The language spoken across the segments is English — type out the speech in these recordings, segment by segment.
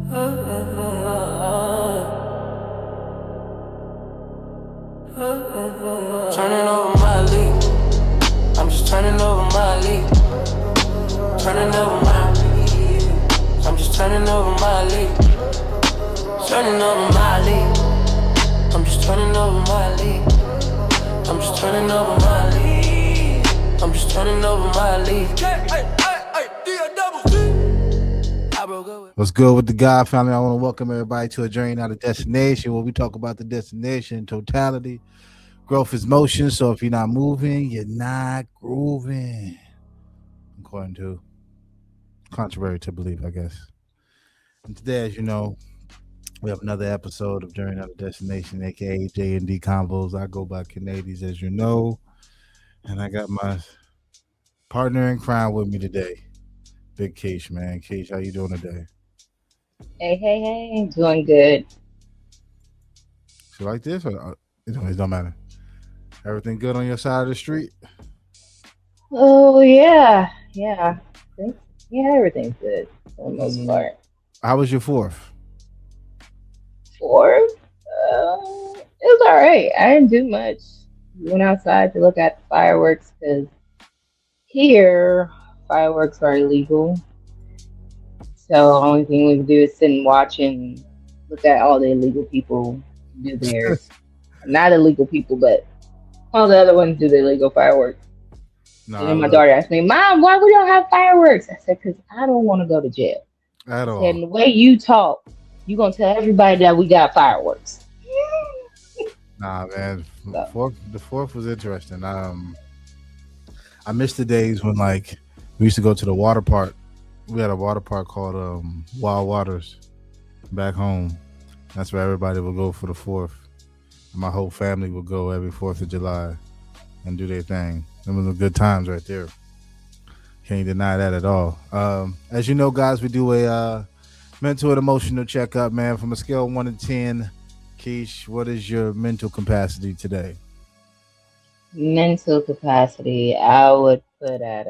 Turning over my leaf. I'm just turning over my leaf. Turning over my leaf. I'm just turning over my leaf. Turning over my leaf. I'm just turning over my leaf. I'm just turning over my leaf. I'm just turning over my leaf. What's good with the God family? I want to welcome everybody to a journey, not a destination, where we talk about the destination, totality. Growth is motion, so if you're not moving, you're not grooving. According to, contrary to belief, I guess. And today, as you know, we have another episode of Journey Not a Destination, aka JND CONVOS. I go by Canadians, as you know, and I got my partner in crime with me today, Big Keish, man. Keish, how you doing today? Hey, doing good. You like this, or it don't matter? Everything good on your side of the street? Oh yeah. Everything's good for the most part. How was your fourth? Fourth, it was all right. I didn't do much. Went outside to look at the fireworks because here fireworks are illegal. So the only thing we can do is sit and watch and look at all the illegal people do theirs. Not illegal people, but all the other ones do the illegal fireworks. No, And then my daughter asked me, "Mom, why we don't have fireworks?" I said, "Because I don't want to go to jail." At all. And the way you talk, you gonna tell everybody that we got fireworks. Nah, man. The fourth was interesting. I missed the days when we used to go to the water park. We had a water park called Wild Waters back home. That's where everybody would go for the fourth. My whole family would go every 4th of July and do their thing. It was good times right there. Can't deny that at all. As you know, guys, we do a mental and emotional checkup, man. From a scale of 1 to 10, Keish, what is your mental capacity today? Mental capacity, I would put at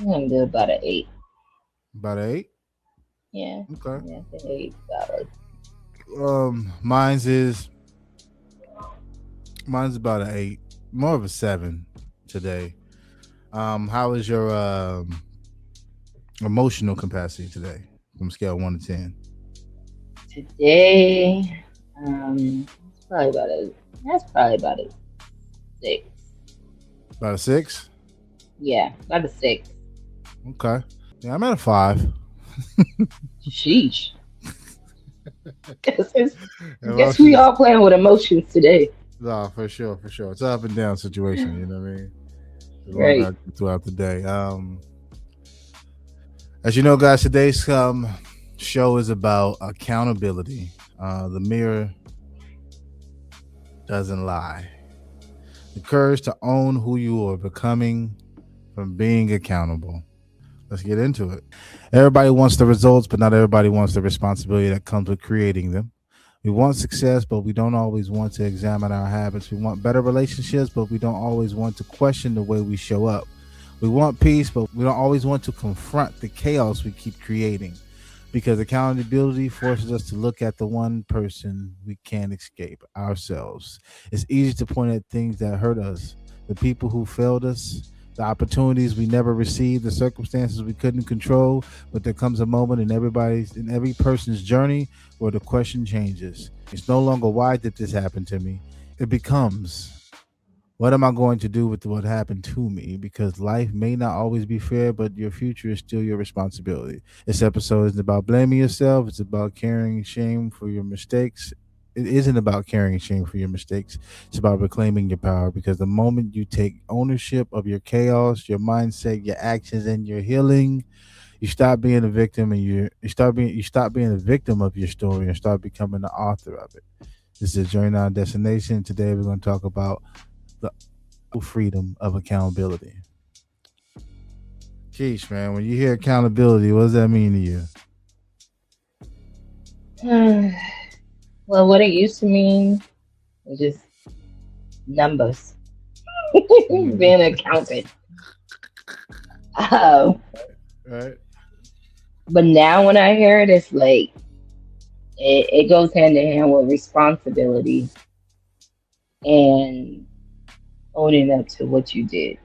I'm gonna do about an 8. About an 8? Yeah. Okay. Yeah, I think 8 solid. Mine's about an 8, more of a 7 today. How is your emotional capacity today from scale 1 to 10? Today, that's probably about a 6. About a 6? Yeah, about a 6. Okay. Yeah, I'm at a 5. Sheesh. Guess we all playing with emotions today. No, for sure. It's an up and down situation, you know what I mean? Right. Throughout the day. As you know, guys, today's show is about accountability. The mirror doesn't lie. The courage to own who you are becoming from being accountable. Let's get into it. Everybody wants the results, but not everybody wants the responsibility that comes with creating them. We want success, but we don't always want to examine our habits. We want better relationships, but we don't always want to question the way we show up. We want peace, but we don't always want to confront the chaos we keep creating, because accountability forces us to look at the one person we can't escape, ourselves. It's easy to point at things that hurt us, the people who failed us, the opportunities we never received, the circumstances we couldn't control, but there comes a moment in every person's journey where the question changes. It's no longer, why did this happen to me? It becomes, what am I going to do with what happened to me? Because life may not always be fair, but your future is still your responsibility. This episode isn't about blaming yourself. It's about carrying shame for your mistakes. It isn't about carrying shame for your mistakes. It's about reclaiming your power, because the moment you take ownership of your chaos, your mindset, your actions, and your healing, you stop being a victim, and you stop being a victim of your story and start becoming the author of it. This is Journey Not a Destination. Today we're going to talk about the freedom of accountability. Keish, man, when you hear accountability, what does that mean to you? Well, what it used to mean was just numbers. Being an accountant. Right. But now when I hear it, it's like it goes hand in hand with responsibility and owning up to what you did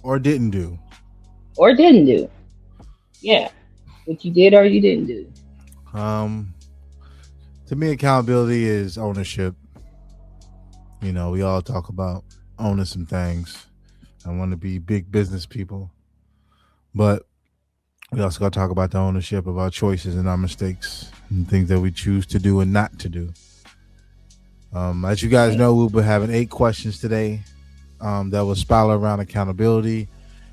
or didn't do. or didn't do. Yeah, what you did or you didn't do. Um, to me, accountability is ownership. You know, we all talk about owning some things. I want to be big business people, but we also got to talk about the ownership of our choices and our mistakes and things that we choose to do and not to do. As you guys Right. know, we'll be having 8 questions today that will spiral around accountability.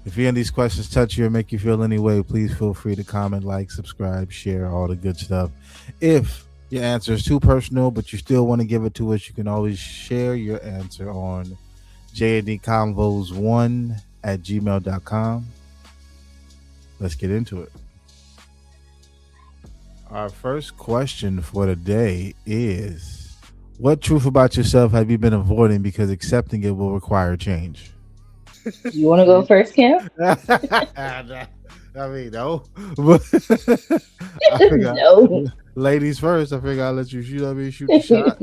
If any of these questions touch you or make you feel any way, please feel free to comment, like, subscribe, share, all the good stuff. If your answer is too personal, but you still want to give it to us, you can always share your answer on JND CONVOS1 at gmail.com. Let's get into it. Our first question for today is, what truth about yourself have you been avoiding because accepting it will require change? You want to go first, Cam? I mean, no. But I figure, No. ladies first. I figure I'll let you shoot. I mean, shoot the shot.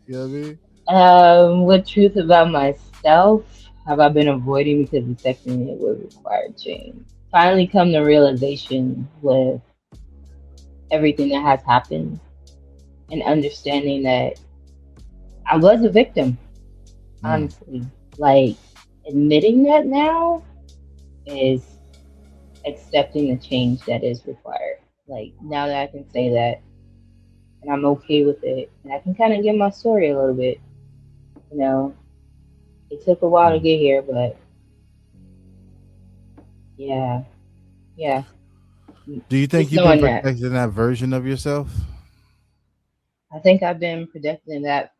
You know what I mean? What truth about myself have I been avoiding because accepting it would require change? Finally, come to realization with everything that has happened and understanding that I was a victim, Mm, honestly. Like, admitting that now is accepting the change that is required. Like, now that I can say that and I'm okay with it, and I can kind of give my story a little bit, you know, it took a while to mm. get here, but yeah, yeah. Do you think Just you've been knowing that. protecting that version of yourself? I think I've been protecting that,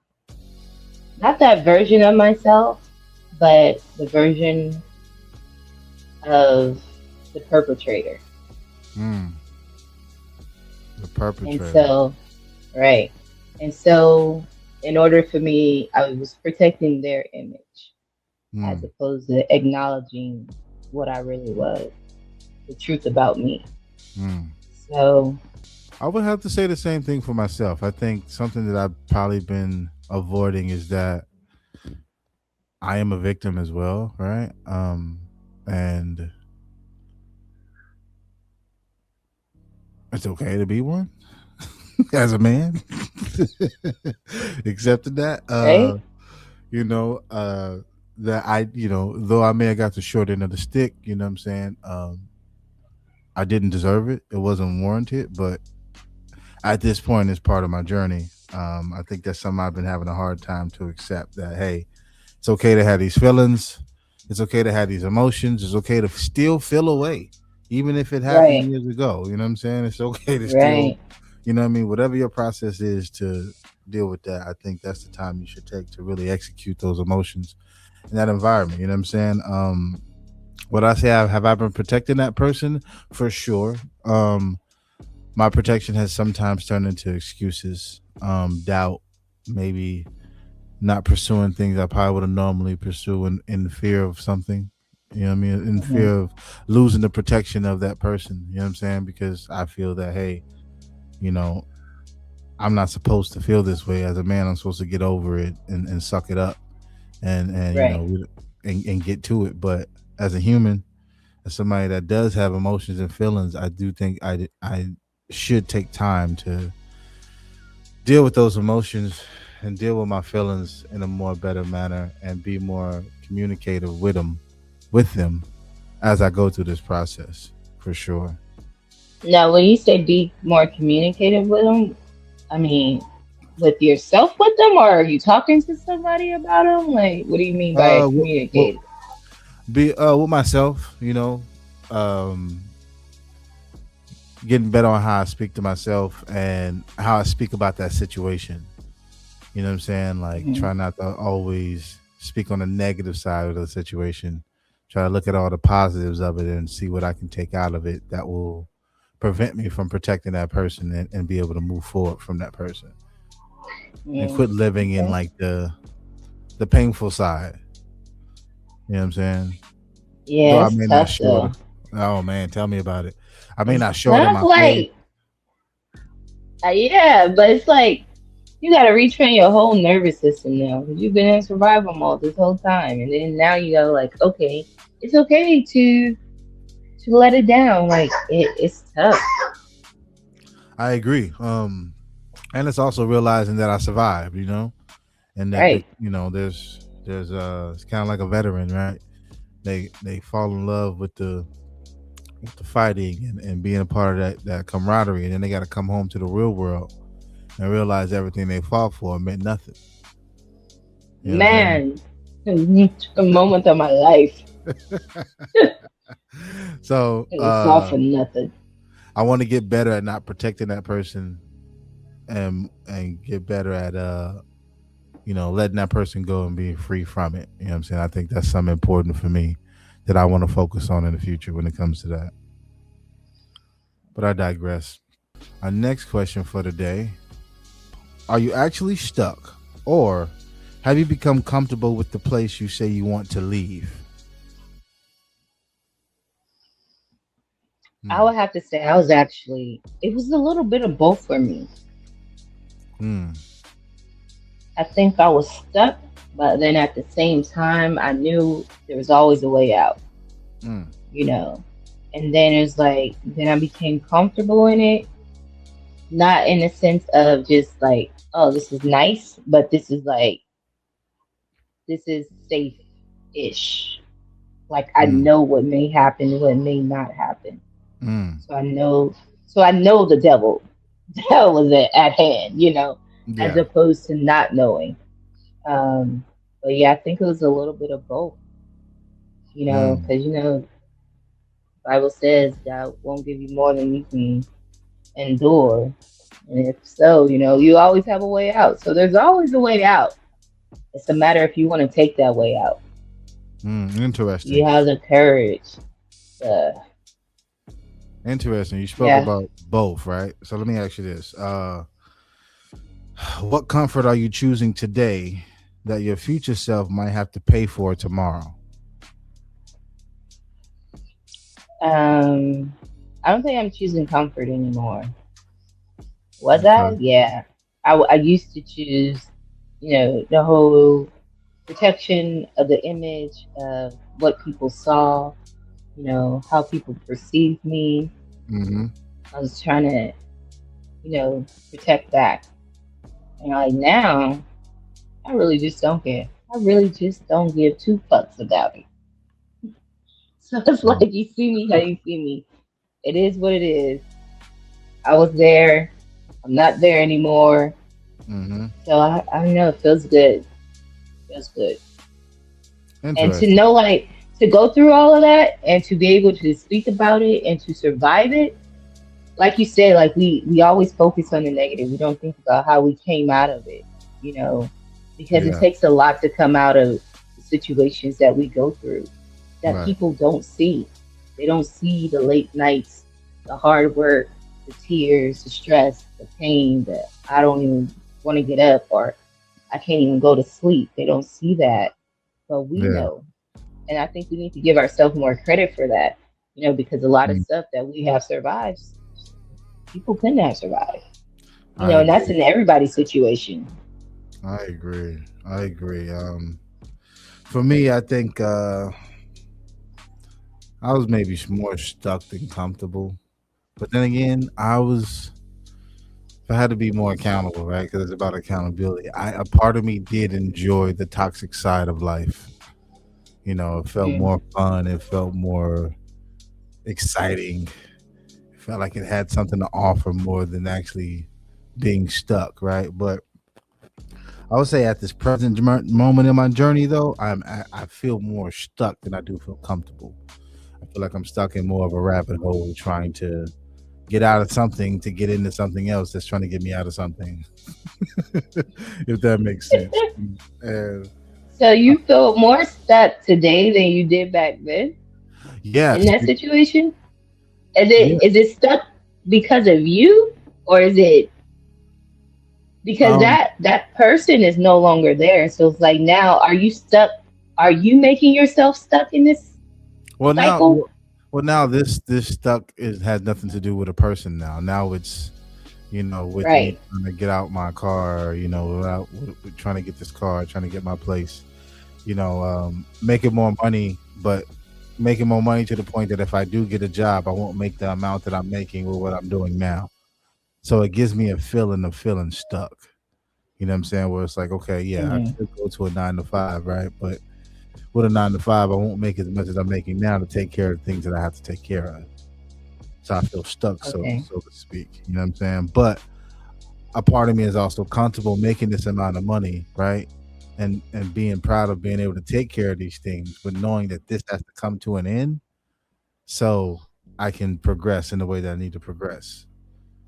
not that version of myself, but the version of the perpetrator. Mm, the And perpetrator. so, right. And so, in order for me, I was protecting their image as Mm, opposed to acknowledging what I really was, the truth about me. mm. So, I would have to say the same thing for myself. I think something that I've probably been avoiding is that I am a victim as well, right? And it's okay to be one as a man. Accepting that, right, you know, that though I may have got the short end of the stick, you know what I'm saying? I didn't deserve it. It wasn't warranted, but at this point, it's part of my journey. I think that's something I've been having a hard time to accept that, hey, it's okay to have these feelings. It's okay to have these emotions. It's okay to still feel away, even if it happened right, years ago. You know what I'm saying? It's okay to still, right, you know what I mean? Whatever your process is to deal with that, I think that's the time you should take to really execute those emotions in that environment. You know what I'm saying? What I say, have I been protecting that person? For sure. My protection has sometimes turned into excuses, doubt, maybe not pursuing things I probably would have normally pursue in fear of something. You know what I mean? In hmm fear of losing the protection of that person. You know what I'm saying? Because I feel that, hey, you know, I'm not supposed to feel this way. As a man, I'm supposed to get over it and suck it up and right. and get to it. But as a human, as somebody that does have emotions and feelings, I do think I should take time to deal with those emotions and deal with my feelings in a more better manner and be more communicative with them as I go through this process for sure. Now, when you say be more communicative with them, I mean, with yourself with them, or are you talking to somebody about them? Like, what do you mean by Well, communicative? be with myself, um, getting better on how I speak to myself and how I speak about that situation. You know what I'm saying? Like, Hmm. try not to always speak on the negative side of the situation. Try to look at all the positives of it and see what I can take out of it that will prevent me from protecting that person and be able to move forward from that person and Mm, quit living in okay. like the painful side. You know what I'm saying? Though Yeah, I it's may not tough show it, though. Oh man, tell me about it. I may It's not show it in tough, my face. like, yeah, but it's like you got to retrain your whole nervous system now. 'Cause you've been in survival mode this whole time, and then now you go like, okay, it's okay to let it down. Like it's tough, I agree. And it's also realizing that I survived, and that right? there's it's kind of like a veteran, right? They fall in love with the fighting and being a part of that camaraderie, and then they got to come home to the real world and realize everything they fought for meant nothing. You know what I'm Man, a moment of my life. saying? So It was all for nothing. I want to get better at not protecting that person and get better at letting that person go and being free from it. You know what I'm saying? I think that's something important for me that I want to focus on in the future when it comes to that. But I digress. Our next question for today: are you actually stuck, or have you become comfortable with the place you say you want to leave? I Hmm. would have to say I was actually. It was a little bit of both for me. Hmm. I think I was stuck, but then at the same time, I knew there was always a way out. Hmm. You know. And then it's like then I became comfortable in it, not in the sense of just like, oh, this is nice, but this is like this is safe ish. Like I Hmm. know what may happen, what may not happen. Hmm. So I know the devil. The hell was at hand, as Yeah. opposed to not knowing. But yeah, I think it was a little bit of both, Hmm. because Bible says God won't give you more than you can endure. And if so, you always have a way out. So there's always a way out. It's a matter if you want to take that way out. Hmm. You Interesting. have the courage. Uh, Interesting. You spoke yeah. about both, right? So let me ask you this: what comfort are you choosing today that your future self might have to pay for tomorrow? Um, I don't think I'm choosing comfort anymore. Was I? Okay. Yeah. I used to choose, the whole protection of the image of what people saw, how people perceived me. Mm-hmm. I was trying to, protect that. And like now, I really just don't care. I really just don't give two fucks about it. So it's like you see me how you see me. It is what it is. I was there. I'm not there anymore. Mm-hmm. So I don't know. It feels good. Feels good. And to Interesting. know, like, to go through all of that and to be able to speak about it and to survive it, like you said, like we always focus on the negative. We don't think about how we came out of it, you know, because it Yeah. takes a lot to come out of the situations that we go through that Right. people don't see. They don't see the late nights, the hard work, the tears, the stress, the pain, that I don't even want to get up or I can't even go to sleep. They don't see that, but we Yeah. know. And I think we need to give ourselves more credit for that, because a lot of Mm. stuff that we have survived, people couldn't have survived, I and that's agree. in everybody's situation. I agree. I agree. For me, I think I was maybe more stuck than comfortable. But then again, if I had to be more accountable, right? Because it's about accountability. A part of me did enjoy the toxic side of life. It felt Mm. more fun. It felt more exciting. It felt like it had something to offer more than actually being stuck, right? But I would say at this present moment in my journey, though, I feel more stuck than I do feel comfortable. I feel like I'm stuck in more of a rabbit hole, trying to get out of something to get into something else that's trying to get me out of something. If that makes sense. And So you feel more stuck today than you did back then in yes, that situation? Is yeah. it is it stuck because of you, or is it because Um. that person is no longer there? So it's like now, are you stuck? Are you making yourself stuck in this Well, now, cycle? Well, now this stuck is has nothing to do with a person now. Now it's with me Right. trying to get out my car, without trying to get this car, trying to get my place, making more money, but making more money to the point that if I do get a job, I won't make the amount that I'm making with what I'm doing now. So it gives me a feeling of feeling stuck. You know what I'm saying? Where it's like, okay, yeah, I Hmm. could go to a 9 to 5, right? But with a 9 to 5, I won't make as much as I'm making now to take care of things that I have to take care of. So I feel stuck, Okay. so to speak. You know what I'm saying? But a part of me is also comfortable making this amount of money, right? And being proud of being able to take care of these things, but knowing that this has to come to an end, so I can progress in the way that I need to progress.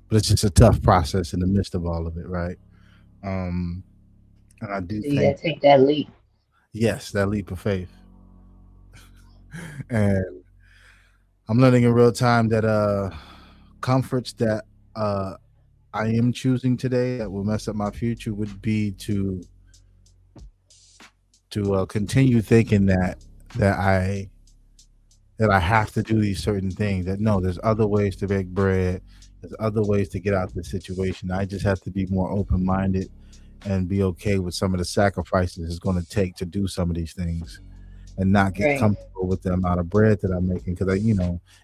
But it's just a tough process in the midst of all of it, right? Um, and I do So you think, gotta take that leap. yes, that leap of faith. And I'm learning in real time that comforts that I am choosing today that will mess up my future would be to continue thinking that I that I have to do these certain things. That no, there's other ways to make bread. There's other ways to get out of this situation. I just have to be more open minded and be okay with some of the sacrifices it's going to take to do some of these things, and not get Right. comfortable with the amount of bread that I'm making. Because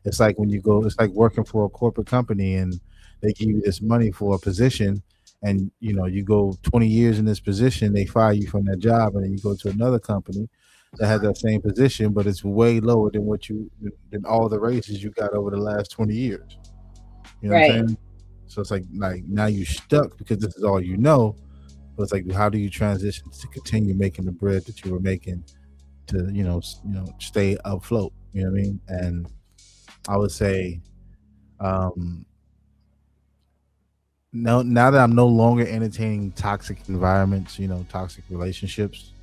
it's like when you go, it's like working for a corporate company and they give you this money for a position, and you go 20 years in this position, they fire you from that job, and then you go to another company that has that same position, but it's way lower than than all the raises you got over the last 20 years. You know what I'm Right. saying? So it's like now you're stuck because this is all you know. But it's like, how do you transition to continue making the bread that you were making to stay afloat? You know what I mean? And I would say, um, now that I'm no longer entertaining toxic environments, toxic relationships,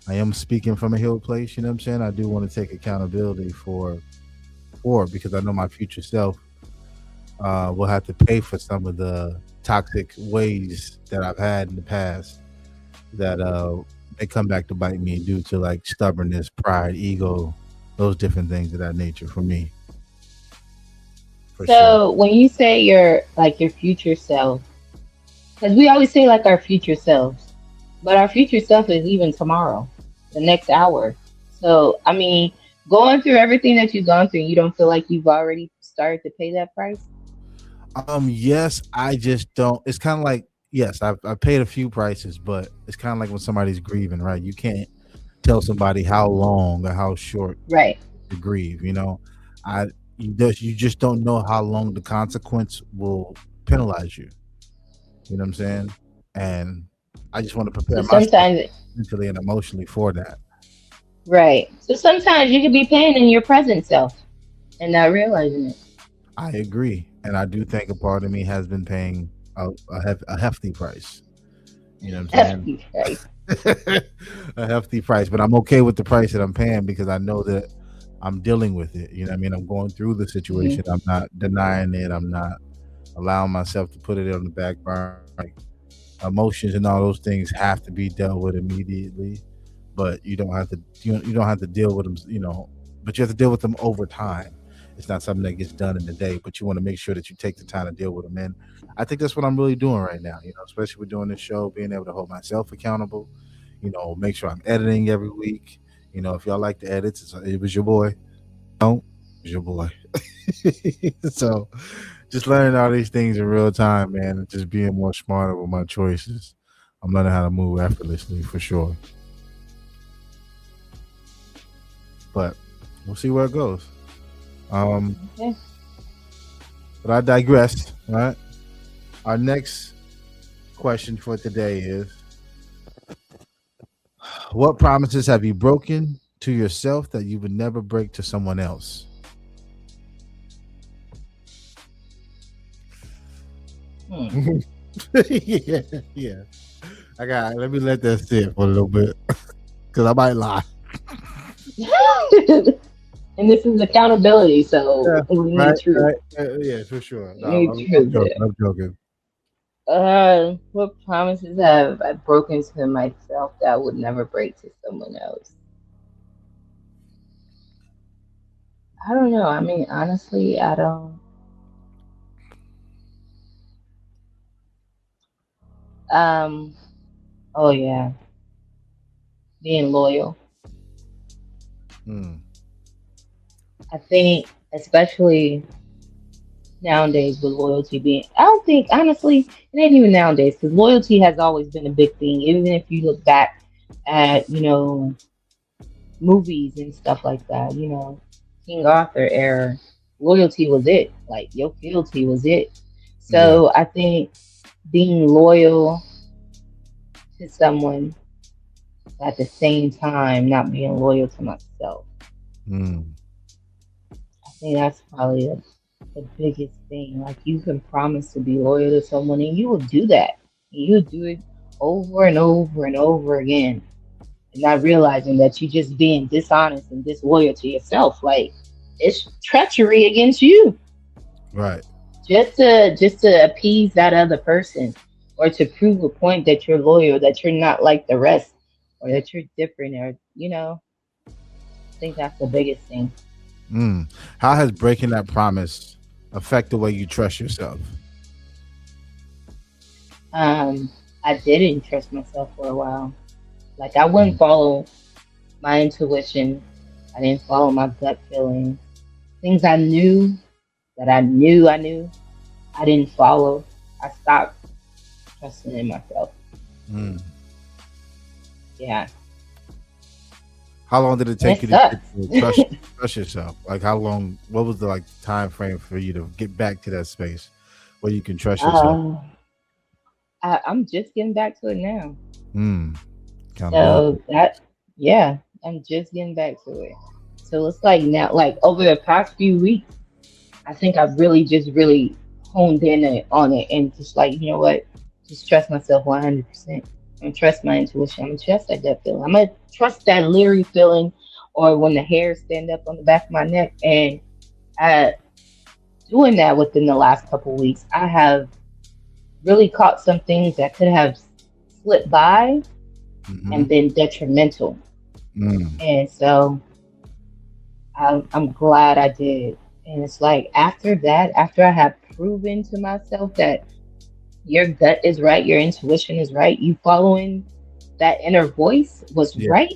I am speaking from a healed place. You know what I'm saying? I do want to take accountability for it because I know my future self will have to pay for some of the toxic ways that I've had in the past that may come back to bite me due to like stubbornness, pride, ego, those different things of that nature for me, for sure. So when you say your future self, because we always say like our future selves, but our future self is even tomorrow, the next hour. So I mean, going through everything that you've gone through, you don't feel like you've already started to pay that price? Yes, I just don't. It's kind of like, yes, I've paid a few prices, but it's kind of like when somebody's grieving, right? You can't tell somebody how long or how short Right. to grieve. I you just don't know how long the consequence will penalize you. You know what I'm saying? And I just want to So prepare myself sometimes, mentally and emotionally for that. right. So sometimes you could be paying in your present self and not realizing it. I agree, and I do think a part of me has been paying a hefty price. You know what I'm Hefty price. saying? A hefty price, but I'm okay with the price that I'm paying because I know that I'm dealing with it. You know what I mean? I'm going through the Hmm. situation. I'm not denying it. I'm not allowing myself to put it on the back burner. Like, emotions and all those things have to be dealt with immediately, but you don't have to deal with them, but you have to deal with them over time. It's not something that gets done in a day, but you want to make sure that you take the time to deal with them. And I think that's what I'm really doing right now, especially with doing this show, being able to hold myself accountable, make sure I'm editing every week. If y'all like the edits, it was your boy. Don't, it was your boy. So just learning all these things in real time, man, and just being more smarter with my choices. I'm learning how to move effortlessly for sure. But we'll see where it goes. Um, Okay. but I digress. All right. Our next question for today is: what promises have you broken to yourself that you would never break to someone else? Hmm. Yeah, yeah. Let me let that sit for a little bit because I might lie. And this is accountability, Yeah, so we right, need truth. right. Yeah, for sure. We No, need I'm truth joking. there. I'm joking. What promises have I broken to myself that I would never break to someone else? I don't know. I mean, honestly, I don't. Um. Oh yeah, being loyal. Mm, I think, especially nowadays with loyalty being, I don't think honestly, it ain't even nowadays because loyalty has always been a big thing. Even if you look back at movies and stuff like that, King Arthur era, loyalty was it. Like your fealty was it. yeah. So I think being loyal to someone at the same time not being loyal to myself. Mm, I think that's probably the biggest thing. Like you can promise to be loyal to someone and you will do that. And you'll do it over and over and over again. And not realizing that you're just being dishonest and disloyal to yourself. Like it's treachery against you. right. Just to appease that other person or to prove a point that you're loyal, that you're not like the rest or that you're different or I think that's the biggest thing. Mm. How has breaking that promise affect the way you trust yourself? Um I didn't trust myself for a while. Like I wouldn't Mm, follow my intuition. I didn't follow my gut feeling. Things I knew that I knew, I didn't follow. I stopped trusting in myself. mm. Yeah. How long did it And take it you to get sucks. to trust yourself? Like how long? What was the like time frame for you to get back to that space where you can trust yourself? um I'm just getting back to it now. Mm. Accountability. So yeah, I'm just getting back to it. So it's like now, like over the past few weeks, I think I've really just really honed in on it and just like, you know what, just trust myself 100%. I'm gonna trust my intuition. I'm gonna trust that gut feeling. I'm gonna trust that leery feeling or when the hairs stand up on the back of my neck. And uh, doing that within the last couple weeks, I have really caught some things that could have slipped by Mm-hmm. and been detrimental. Mm. And so I'm glad I did. And it's like after that, after I have proven to myself that your gut is right, your intuition is right, you following that inner voice was Yeah. right,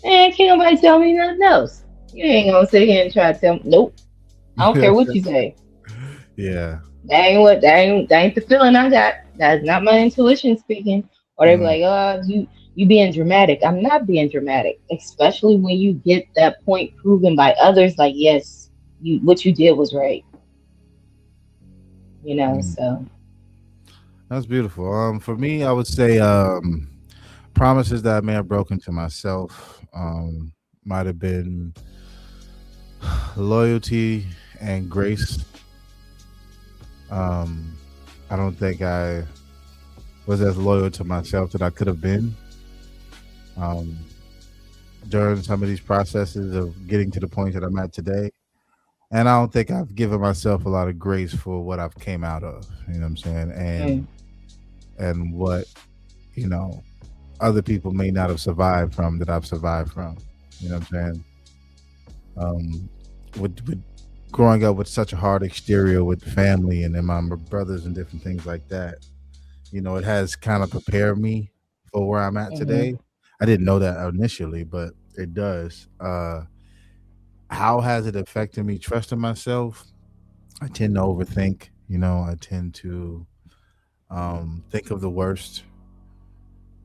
and can't nobody tell me nothing else. You ain't gonna sit here and try to tell me, nope, I don't care what you say. Yeah. That ain't the feeling I got. That's not my intuition speaking. Or they be Mm. like, oh, you being dramatic. I'm not being dramatic, especially when you get that point proven by others. Like, yes, you what you did was right. Mm. So That's beautiful. For me, I would say promises that I may have broken to myself might have been loyalty and grace. Um, I don't think I was as loyal to myself that I could have been um, during some of these processes of getting to the point that I'm at today. And I don't think I've given myself a lot of grace for what I've came out of. You know what I'm saying? mm, And what you know other people may not have survived from that I've survived from. You know what I'm saying? With growing up with such a hard exterior with family and then my brothers and different things like that, it has kind of prepared me for where I'm at hmm today. I didn't know that initially, but it does. How has it affected me trusting myself? I tend to overthink. I tend to think of the worst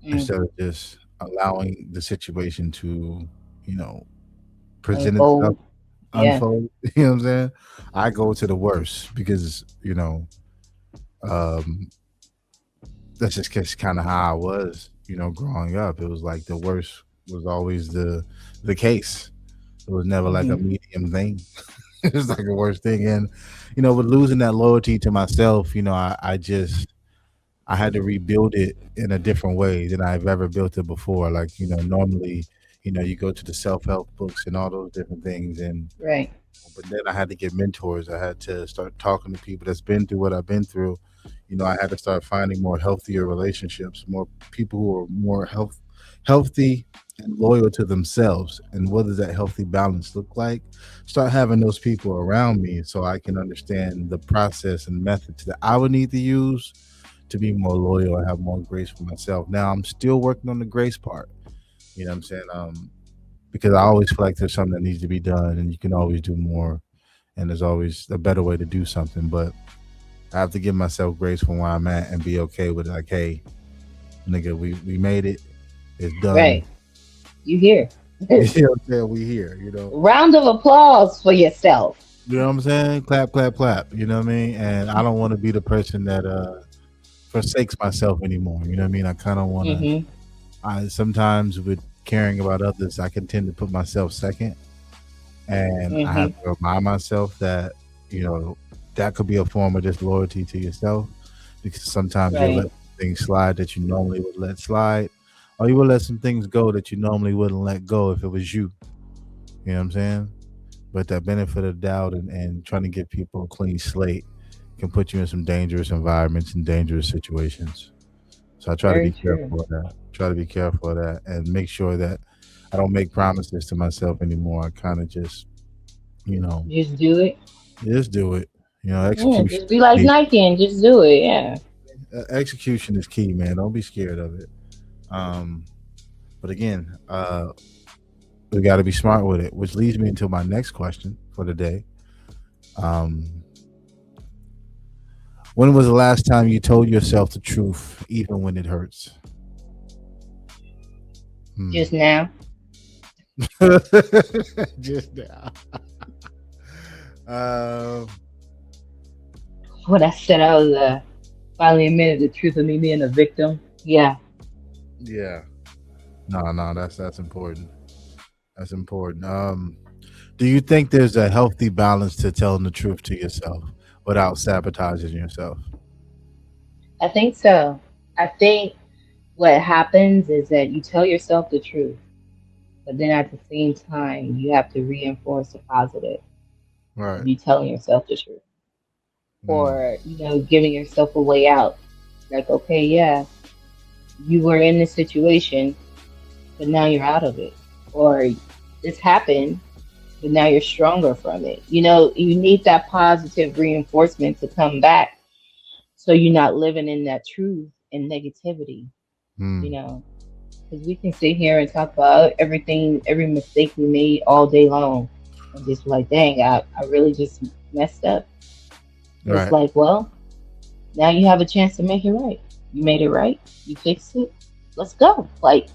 mm, instead of just allowing the situation to, you know, present itself, unfold. Yeah. unfold. You know what I'm saying? I go to the worst because, um, that's just kind of how I was, growing up. It was like the worst was always the case. It was never like a hmm medium thing. It was like the worst thing. And, with losing that loyalty to myself, I had to rebuild it in a different way than I've ever built it before. Like, normally, you go to the self help books and all those different things. Right. But then I had to get mentors. I had to start talking to people that's been through what I've been through. I had to start finding more healthier relationships, more people who are more healthy and loyal to themselves. And what does that healthy balance look like? Start having those people around me so I can understand the process and methods that I would need to use to be more loyal and have more grace for myself. Now I'm still working on the grace part. You know what I'm saying? Because I always feel like there's something that needs to be done and you can always do more and there's always a better way to do something. But I have to give myself grace for where I'm at and be okay with like, hey, nigga, we made it. It's done. Right. You here. You know what I'm saying? We here, you know. Round of applause for yourself. You know what I'm saying? Clap, clap, clap. You know what I mean? And I don't want to be the person that forsakes myself anymore. You know what I mean? I kind of want to. Mm-hmm. I sometimes with caring about others, I can tend to put myself second, and I Mm-hmm. have to remind myself that you know that could be a form of disloyalty to yourself because sometimes you'll Right. let things slide that you normally would let slide, or you will let some things go that you normally wouldn't let go if it was you. You know what I'm saying? But that benefit of doubt and trying to give people a clean slate can put you in some dangerous environments and dangerous situations. So I try to be Very true. careful of that. Try to be careful of that and make sure that I don't make promises to myself anymore. I kind of just, you know, Just do it. just do it. You know, Yeah, execution just be is like key. Nike and just do it. Yeah. Execution is key, man. Don't be scared of it. Um, but again, we got to be smart with it, which leads me into my next question for the day. Um, when was the last time you told yourself the truth, even when it hurts? Hmm. Just now. Just now. Um, When I said I was finally admitted the truth of me being a victim. Yeah. yeah. No, no, that's important. That's important. Do you think there's a healthy balance to telling the truth to yourself without sabotaging yourself? I think so. I think what happens is that you tell yourself the truth, but then at the same time, you have to reinforce the positive of Right. you telling yourself the truth. Mm. Or, giving yourself a way out. Like, okay, yeah, you were in this situation, but now you're out of it. Or this happened, but now you're stronger from it. You need that positive reinforcement to come back so you're not living in that truth and negativity, you Mm. know. Because we can sit here and talk about everything, every mistake we made all day long and just be like, dang, I really just messed up. But it's Right. like, well, now you have a chance to make it right. You made it right. You fixed it. Let's go. Like,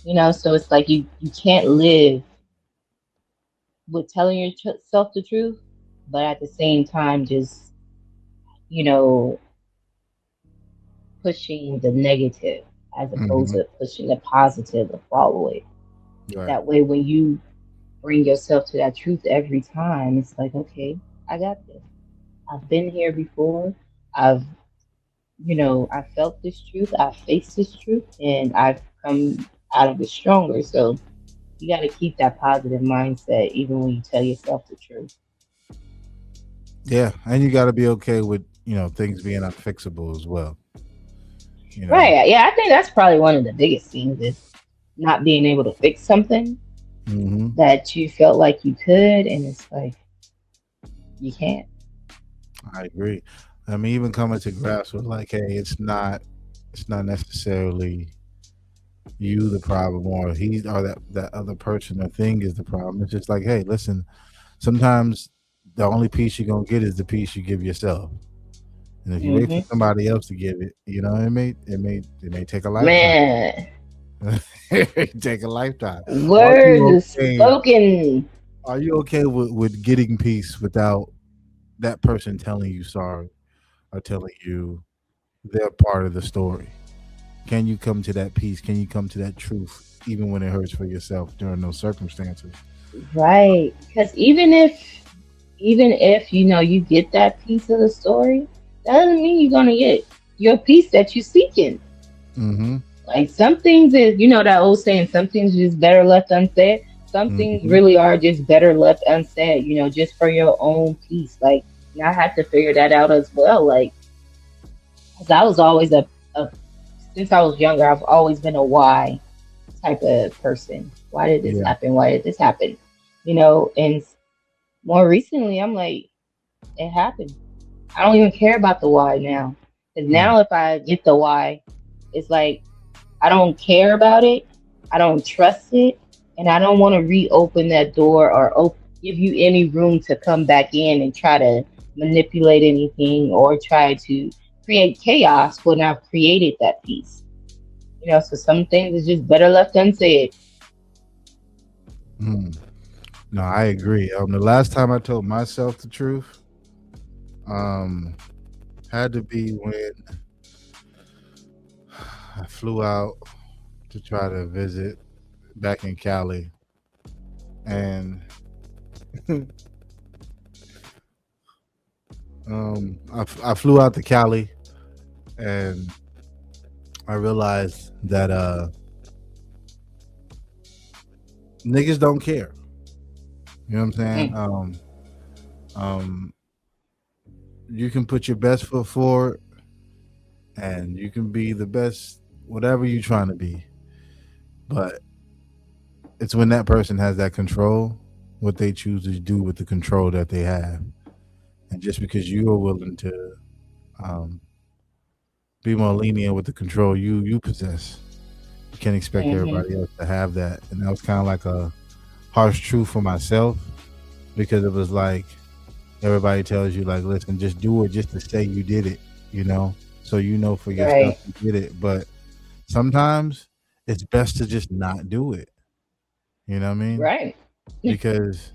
so it's like you can't live with telling yourself the truth, but at the same time, just, you know, pushing the negative as opposed Hmm. to pushing the positive to follow it. Right. That way, when you bring yourself to that truth every time, it's like, okay, I got this. I've been here before. I've, I felt this truth. I've faced this truth, and I've come out of it stronger. So you got to keep that positive mindset even when you tell yourself the truth. Yeah, and you got to be okay with things being unfixable as well. You know. Right. Yeah, I think that's probably one of the biggest things is not being able to fix something Hmm. that you felt like you could, and it's like you can't. I agree. I mean, even coming to grasp with like, hey, it's not necessarily you the problem or he or that other person or thing is the problem. It's just like, hey, listen, sometimes the only peace you're gonna get is the peace you give yourself. And if you wait for Hmm. somebody else to give it, it may take a lifetime. Man, It may take a lifetime. Are words you is okay? spoken. Are you okay with getting peace without that person telling you sorry or telling you they're part of the story? Can you come to that peace? Can you come to that truth, even when it hurts for yourself during those circumstances? Right. Because even if you get that piece of the story, that doesn't mean you're gonna get your piece that you're seeking. Mm-hmm. Like some things is, that old saying, some things just better left unsaid. Some things Mm-hmm. really are just better left unsaid, just for your own peace. Like, and I had to figure that out as well. Like, 'cause I was always a since I was younger, I've always been a why. type of person. Why did this Yeah. happen? Why did this happen? And more recently, I'm like, it happened. I don't even care about the why now. Because Mm. now, if I get the why, it's like I don't care about it. I don't trust it. And I don't want to reopen that door or give you any room to come back in and try to manipulate anything or try to create chaos when I've created that peace. So some things is just better left unsaid. Mm. No, I agree. The last time I told myself the truth, um, had to be when I flew out to try to visit back in Cali, and I flew out to Cali, and I realized that niggas don't care. You know what I'm saying? Mm, Um, you can put your best foot forward, and you can be the best, whatever you're trying to be, but it's when that person has that control, what they choose to do with the control that they have, and just because you are willing to um, be more lenient with the control you possess, you can't expect mhm. everybody else to have that. And that was kind of like a harsh truth for myself, because it was like everybody tells you, like, listen, just do it just to say you did it, you know, so you know for yourself Right, you did it. But sometimes it's best to just not do it. You know what I mean? right. Because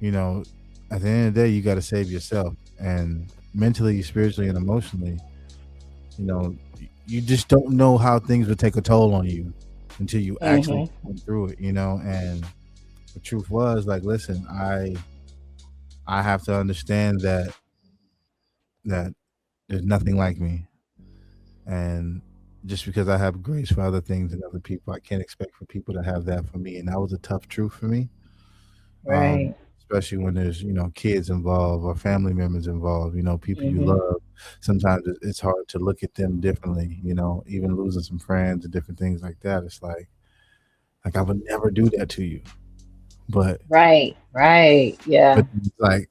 you know, at the end of the day, you got to save yourself, and mentally, spiritually, and emotionally. You know, you just don't know how things would take a toll on you until you actually Mhm. go through it. You know, and the truth was, like, listen, I have to understand that there's nothing like me, and just because I have grace for other things and other people, I can't expect for people to have that for me. And that was a tough truth for me, Right. especially when there's kids involved or family members involved. People you Mhm. love. Sometimes it's hard to look at them differently. Even losing some friends and different things like that. It's like I would never do that to you, but Right. Right. Yeah. it's like,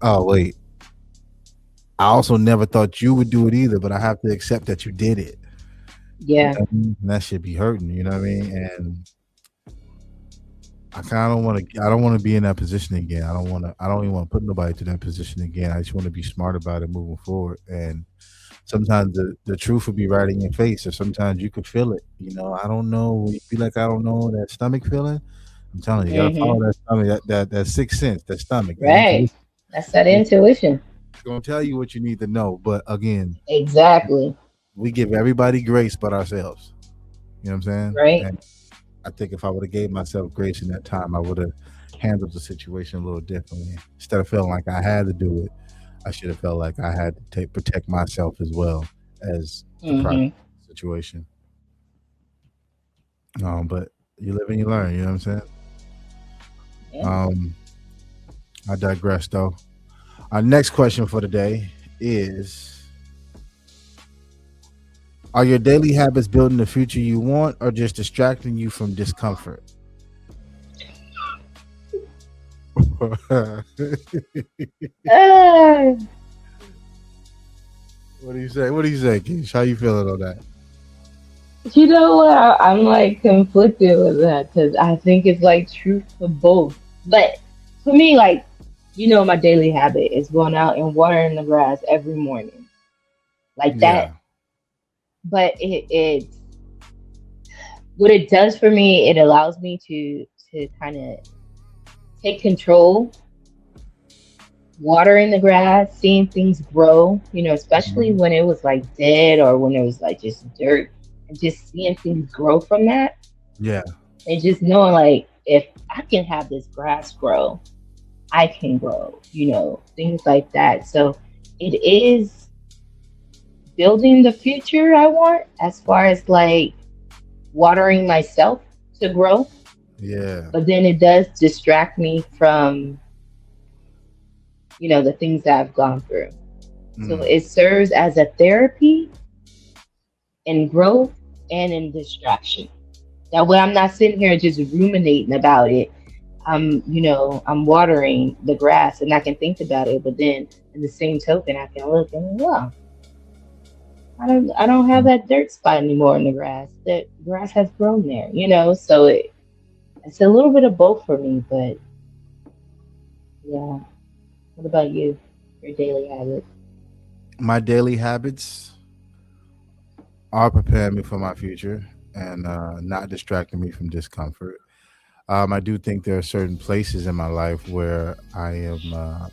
oh wait, I also never thought you would do it either, but I have to accept that you did it. You know Yeah. what I mean? And that should be hurting. You know what I mean? And I kind of don't want to. I don't want to be in that position again. I don't want to. I don't even want to put nobody to that position again. I just want to be smart about it moving forward. And sometimes the truth will be right in your face, or sometimes you could feel it. I don't know. You feel like I don't know that stomach feeling. I'm telling you, you gotta Mhm. follow that stomach, that sixth sense, that stomach, that Right. intuition. That's that It's intuition. gonna tell you what you need to know. But again, Exactly. we give everybody grace but ourselves. You know what I'm saying? Right. And I think if I would have gave myself grace in that time, I would have handled the situation a little differently. Instead of feeling like I had to do it, I should have felt like I had to protect myself as well as the process Mhm. situation. But you live and you learn. You know what I'm saying? Yeah. Um, I digress, though. Our next question for today is: are your daily habits building the future you want, or just distracting you from discomfort? What Uh, do you say? What do you say, Keish? How you feeling on that? you know what? I'm like conflicted with that because I think it's like truth for both. But for me, like, my daily habit is going out and watering the grass every morning, like that. Yeah. But it's what it does for me. It allows me to kind of take control, watering the grass, seeing things grow. Especially Mhm. when it was like dead or when it was like just dirt, and just seeing things grow from that. Yeah. And just knowing like if I can have this grass grow, I can grow, things like that. So it is building the future I want as far as like watering myself to grow, Yeah. but then it does distract me from, the things that I've gone through. So Mm. it serves as a therapy in growth and in distraction. That way I'm not sitting here just ruminating about it. I'm watering the grass and I can think about it, but then in the same token, I can look and, well, I don't have that dirt spot anymore in the grass. The grass has grown there, so it's a little bit of both for me, but yeah. What about you? Your daily habits? My daily habits are preparing me for my future and not distracting me from discomfort. I do think there are certain places in my life where I am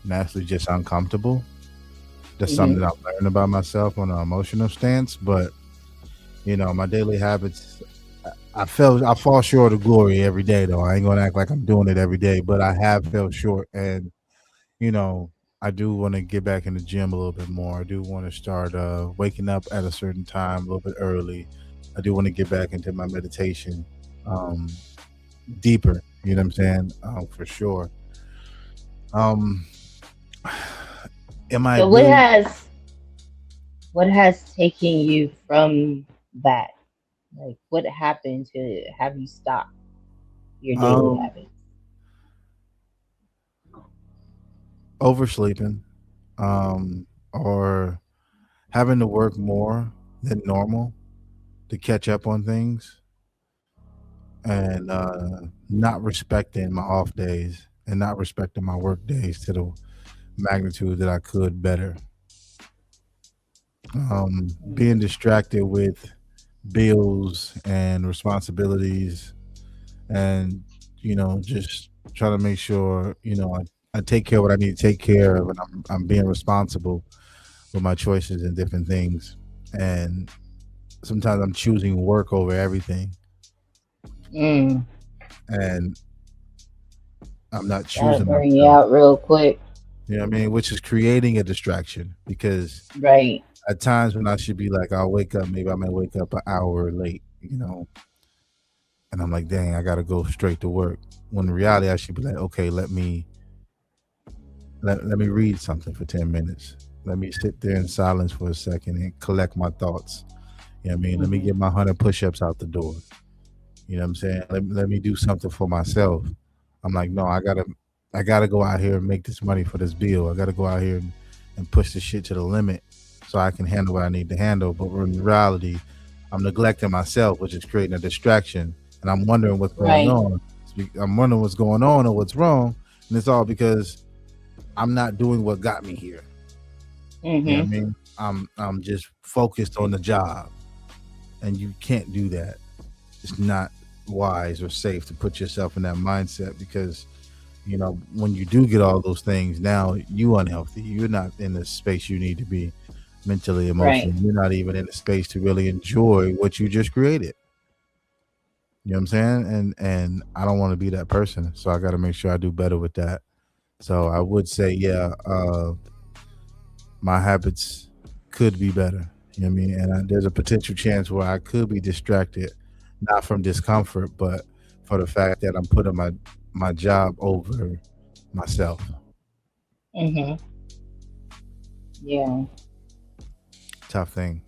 naturally just uncomfortable. That's something Hmm. that I've learned about myself on an emotional stance. But my daily habits, I fall short of glory every day though. I ain't gonna act like I'm doing it every day, but I have fell short, and you know, I do want to get back in the gym a little bit more. I do want to start waking up at a certain time, a little bit early. I do want to get back into my meditation um, deeper. You know what I'm saying? For sure. Um, am I So what doing? has taken you from that? Like, what happened to have you stop your daily Um, habits? Oversleeping, or having to work more than normal to catch up on things, and not respecting my off days and not respecting my work days to the magnitude that I could better. Being distracted with bills and responsibilities, and just trying to make sure I take care of what I need to take care of, and I'm being responsible with my choices and different things. And sometimes I'm choosing work over everything, Mm, and I'm not that'll choosing burn you myself. out real quick. You know what I mean? Which is creating a distraction because Right. at times when I should be like, I'll wake up, maybe I may wake up an hour late, and I'm like, dang, I got to go straight to work. When in reality, I should be like, okay, let me read something for 10 minutes. Let me sit there in silence for a second and collect my thoughts. You know what I mean? Let me Hmm. get my 100 push ups out the door. You know what I'm saying? Let me do something for myself. I'm like, no, I gotta go out here and make this money for this bill. I gotta go out here and push this shit to the limit so I can handle what I need to handle. But in reality, I'm neglecting myself, which is creating a distraction. And I'm wondering what's going Right. on. I'm wondering what's going on or what's wrong. And it's all because I'm not doing what got me here. You know what I Hmm. mean? I'm just focused on the job. And you can't do that. It's not wise or safe to put yourself in that mindset because when you do get all those things, now you unhealthy. You're not in the space you need to be mentally, Right. emotionally. You're not even in the space to really enjoy what you just created. You know what I'm saying? And I don't want to be that person, so I got to make sure I do better with that. So I would say, yeah, my habits could be better. You know what I mean? And there's a potential chance where I could be distracted, not from discomfort, but for the fact that I'm putting my job over myself. Hmm. Yeah, Tough thing.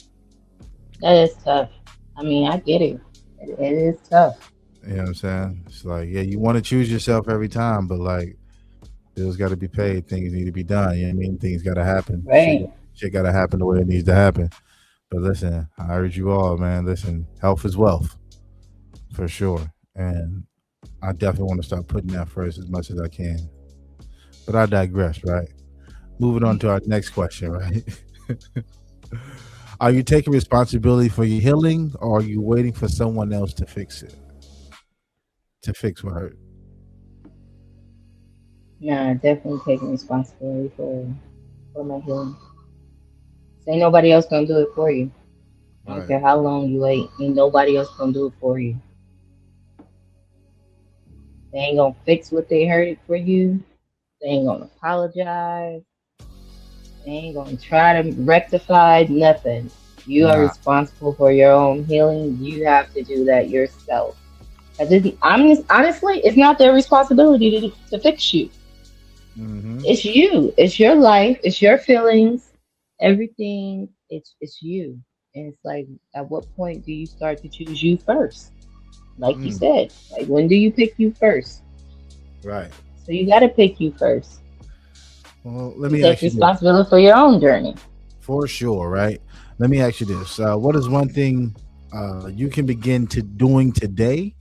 that is tough. I mean, I get it. It is tough. You know what I'm saying? It's like, yeah, you want to choose yourself every time, but like bills got to be paid, things need to be done. You know what I mean? Things got to happen. Right. Shit got to happen the way it needs to happen. But listen, I urge you all, man. Listen, health is wealth for sure, and I definitely want to start putting that first as much as I can. But I digress, right? Moving on to our next question, right? Are you taking responsibility for your healing, or are you waiting for someone else to fix it? To fix what hurt? Nah, definitely taking responsibility for my healing. Ain't nobody else gonna do it for you. I don't Right. care how long you wait. Ain't nobody else gonna do it for you. They ain't gonna fix what they hurt for you. They ain't gonna apologize. They ain't gonna try to rectify nothing. You are Nah. responsible for your own healing. You have to do that yourself. Because honestly, it's not their responsibility to fix you. Mm-hmm. It's you. It's your life. It's your feelings. Everything. It's you. And it's like, at what point do you start to choose you first? Like you Mm, said, like when do you pick you first? right. So you got to pick you first Well, let and me take ask you this responsibility for your own journey. for sure, right? Let me ask you this: what is one thing you can begin to doing today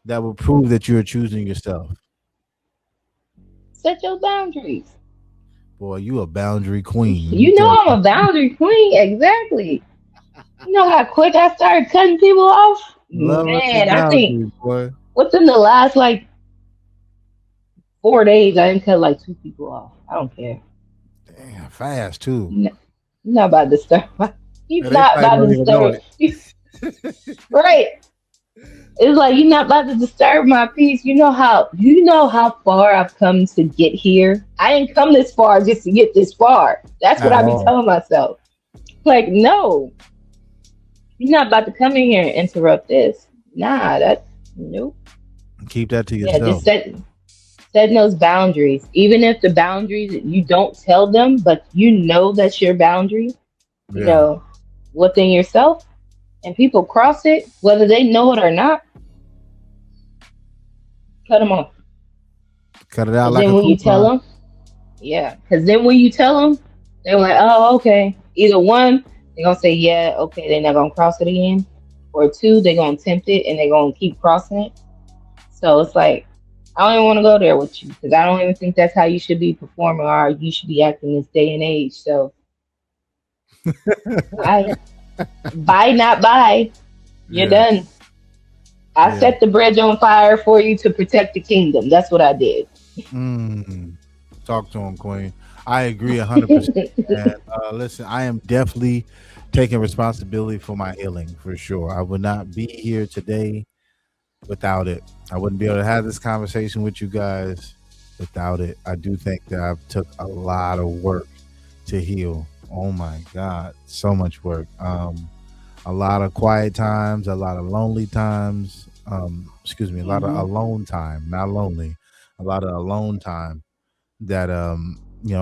that will prove that you are choosing yourself? Set your boundaries. Boy, you a boundary queen. Let me You tell know you. I'm a boundary queen. Exactly. You know how quick I started cutting people off? Love the Man, I think boundaries, boy. within the last like 4 days, I didn't cut like two people off. I don't care. Damn, fast too. You're not about to disturb my, you're And they not probably about to don't even know disturb, it. right? It's like you're not about to disturb my peace. You know how far I've come to get here. I didn't come this far just to get this far. That's what At I be all. telling myself. Like, no, you're not about to come in here and interrupt this. Nah, that's nope. Keep that to Yeah, yourself. just setting those boundaries. Even if the boundaries you don't tell them, but you know that's your boundary, you Yeah. know, within yourself, and people cross it, whether they know it or not, cut them off. Cut it out Because like then a when you tell coupon. them, yeah, because then when you tell them, they're like, oh, okay. Either one, they're gonna say, yeah, okay, they're not gonna cross it again, or two, they're gonna attempt it and they're gonna keep crossing it. So it's like, I don't even want to go there with you because I don't even think that's how you should be performing or you should be acting this day and age. So bye, bye, not bye. You're Yeah. done. I Yeah. set the bridge on fire for you to protect the kingdom. That's what I did. Mm. Talk to him, Queen. I agree 100%. And listen, I am definitely taking responsibility for my healing for sure. I would not be here today without it. I wouldn't be able to have this conversation with you guys without it. I do think that I've took a lot of work to heal. Oh my God, so much work. A lot of quiet times, a lot of lonely times. Excuse me, a lot of Hmm. alone time, not lonely. A lot of alone time that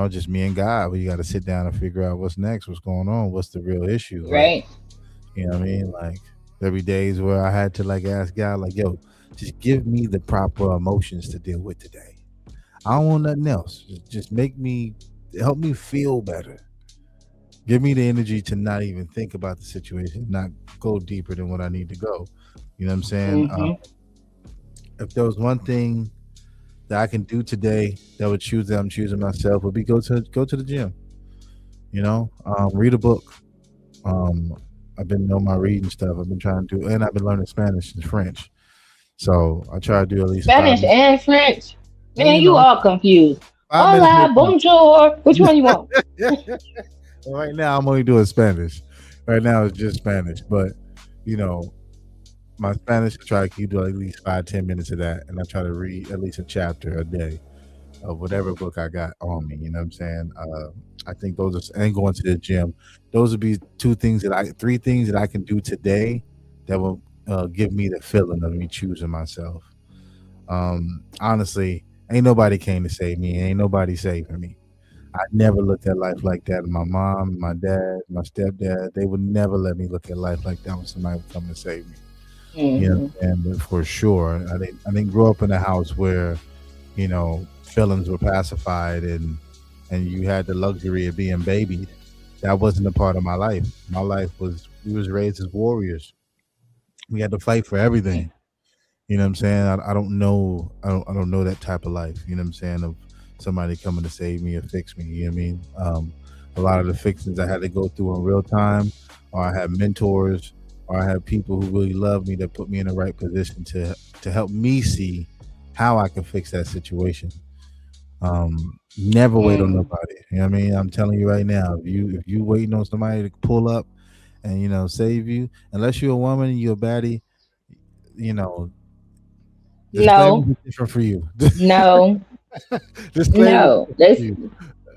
just me and God. We got to sit down and figure out what's next, what's going on, what's the real issue. Like, Right? you know what I mean? Like every days where I had to like ask God, like, yo, just give me the proper emotions to deal with today. I don't want nothing else. Just make me help me feel better. Give me the energy to not even think about the situation, not go deeper than what I need to go. You know what I'm saying? Hmm. If there was one thing that I can do today that would choose that I'm choosing myself would be go to the gym. Read a book. Um, I've been doing my reading stuff. I've been trying to do, and I've been learning Spanish and French. So I try to do at least five. Spanish and French. And, Man, you all confused. 5 minutes at Hola, a time. bonjour. Which one you want? Well, right now, I'm only doing Spanish. Right now, it's just Spanish. But you know, my Spanish, I try to keep doing at least 5-10 minutes of that, and I try to read at least a chapter a day of whatever book I got on me. You know what I'm saying? I think those are, and going to the gym. Those would be three things that I can do today that will give me the feeling of me choosing myself. Honestly, ain't nobody came to save me. Ain't nobody saving me. I never looked at life like that. My mom, my dad, my stepdad, they would never let me look at life like that when somebody would come to save me. You know, Hmm. and for sure, I didn't grow up in a house where feelings were pacified and you had the luxury of being babied. That wasn't a part of my life. My life was we was raised as warriors. We had to fight for everything. You know what I'm saying? I don't know. I don't know that type of life. You know what I'm saying? Of somebody coming to save me or fix me. You know what I mean? A lot of the fixings I had to go through in real time, or I had mentors, or I had people who really loved me that put me in the right position to help me see how I can fix that situation. Never wait on Hmm. nobody. You know what I mean? I'm telling you right now, if you waiting on somebody to pull up and save you, unless you're a woman and you're a baddie, you know disclaimer No, is different for you. no, Disclaimer is no. different for They you.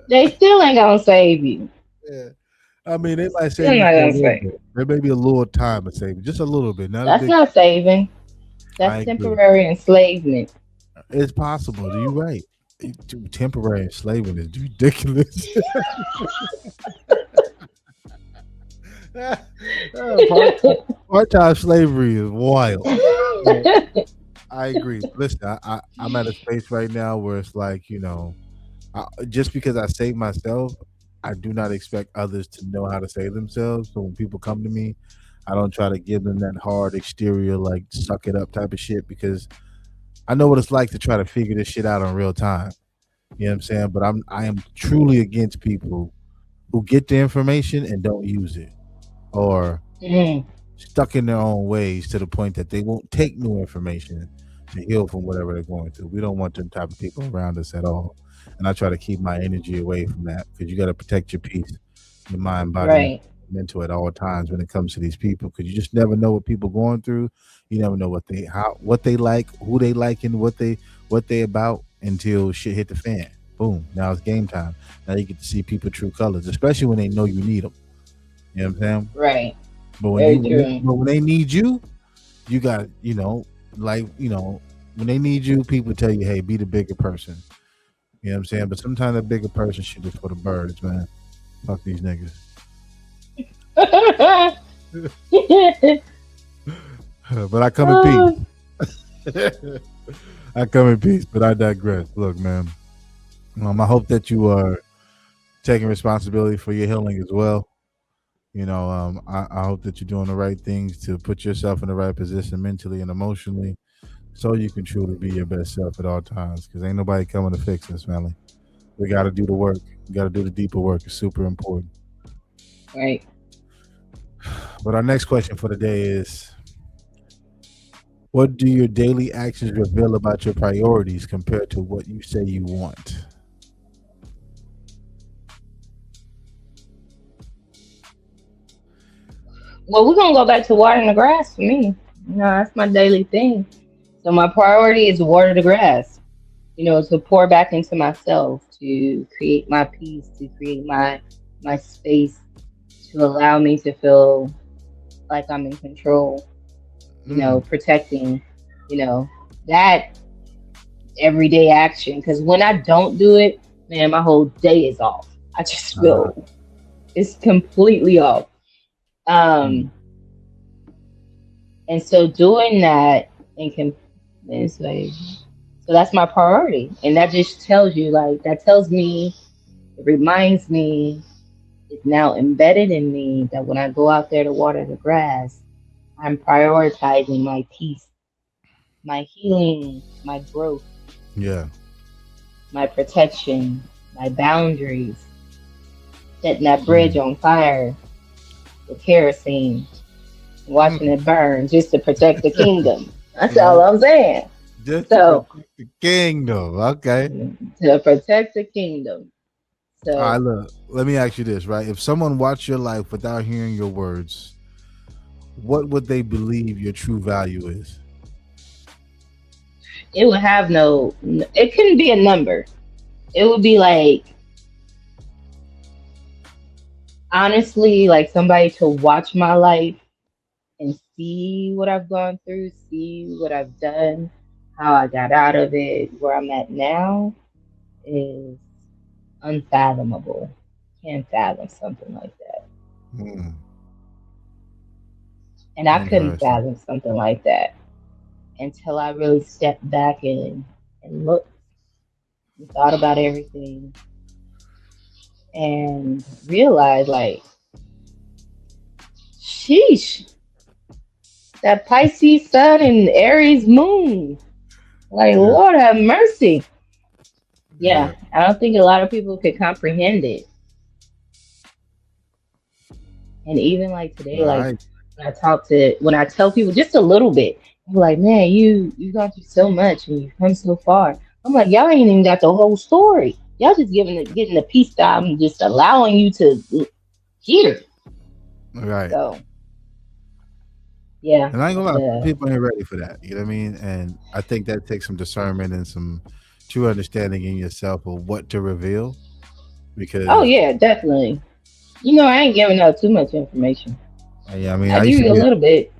they still ain't gonna save you. Yeah. I mean, they might Still save you not for a gonna little save. bit. There may be a little time to save you, just a little bit, not a That's big. not saving. I That's agree. temporary enslavement. It's possible. You're right. Temporary enslavement is ridiculous. Part-time slavery is wild. So, I agree. Listen, I'm at a space right now where it's like, just because I save myself, I do not expect others to know how to save themselves. So when people come to me, I don't try to give them that hard exterior, like suck it up type of shit, because I know what it's like to try to figure this shit out in real time. You know what I'm saying? But I am truly against people who get the information and don't use it, or Mm, stuck in their own ways to the point that they won't take new information to heal from whatever they're going through. We don't want them type of people around us at all. And I try to keep my energy away from that, because you got to protect your peace, your mind, body, and right. mental at all times when it comes to these people, because you just never know what people going through. You never know what they like, who they like, and what they about until shit hit the fan. Boom! Now it's game time. Now you get to see people true colors, especially when they know you need them. You know what I'm saying? Right. But Very true. when they need you, you got when they need you, people tell you, "Hey, be the bigger person." You know what I'm saying? But sometimes the bigger person shit is for the birds, man. Fuck these niggas. But I come Oh, in peace. I come in peace, but I digress. Look, man. I hope that you are taking responsibility for your healing as well. I hope that you're doing the right things to put yourself in the right position mentally and emotionally, so you can truly be your best self at all times. Because ain't nobody coming to fix us, family. We got to do the work. We got to do the deeper work. It's super important. right. But our next question for the day is: what do your daily actions reveal about your priorities compared to what you say you want? Well, we're gonna go back to watering the grass for me. That's my daily thing. So my priority is to water the grass. To pour back into myself, to create my peace, to create my space, to allow me to feel like I'm in control. Mm, Protecting. That everyday action. Because when I don't do it, man, my whole day is off. I just uh, feel it's completely off. mm, Um, and so doing that and can it's like so that's my priority, and that just tells you like that tells me it reminds me it's now embedded in me that when I go out there to water the grass, I'm prioritizing my peace, my healing, my growth, yeah. my protection, my boundaries, setting that bridge Mm, on fire with kerosene, watching mm. it burn just to protect the kingdom. That's all I'm saying. Just to So protect the kingdom. Okay. to protect the kingdom. All right, So look. Let me ask you this, right? If someone watched your life without hearing your words, what would they believe your true value is? it would have no. It couldn't be a number. It would be like honestly, like somebody to watch my life and see what I've gone through, see what I've done, how I got out of it, where I'm at now is unfathomable. Can't fathom something like that. Hmm. And I couldn't Interesting. fathom something like that until I really stepped back and looked and thought about everything and realized like, sheesh, that Pisces sun and Aries moon. Like, Yeah. Lord have mercy. Yeah. Yeah, I don't think a lot of people could comprehend it. And even like All today, like right. when I tell people just a little bit, they're like, man, you gone through so much and you've come so far. I'm like, y'all ain't even got the whole story. Y'all just getting the piece that I'm just allowing you to hear. All right. So yeah, And I ain't gonna lie, some the people ain't ready for that. You know what I mean? And I think that takes some discernment and some true understanding in yourself of what to reveal. oh Because yeah, definitely. I ain't giving out too much information. yeah, I mean, I give you a little bit.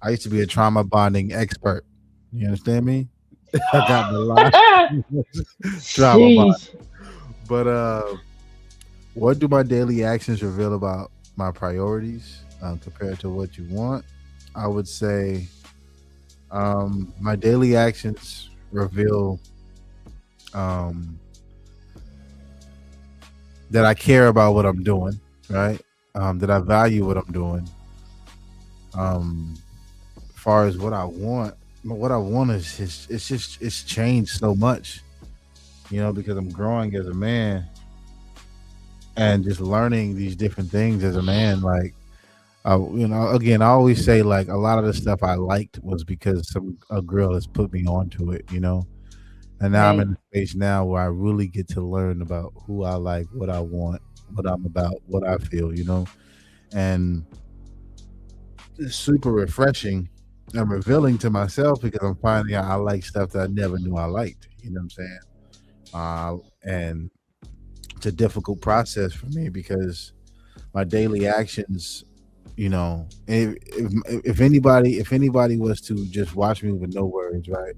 I used to be a trauma bonding expert. You understand me? I got a lot trauma bond. Sheesh. But what do my daily actions reveal about my priorities? compared to what you want, I would say my daily actions reveal um, that I care about what I'm doing, right? That I value what I'm doing. As far as what I want is just, it's changed so much, because I'm growing as a man and just learning these different things as a man. Like, again, I always say like a lot of the stuff I liked was because a girl has put me onto it, and now I'm Right. in a space now where I really get to learn about who I like, what I want, what I'm about, what I feel, and it's super refreshing and revealing to myself because I'm finding out I like stuff that I never knew I liked. You know what I'm saying? And it's a difficult process for me because my daily actions, if anybody was to just watch me with no words, right,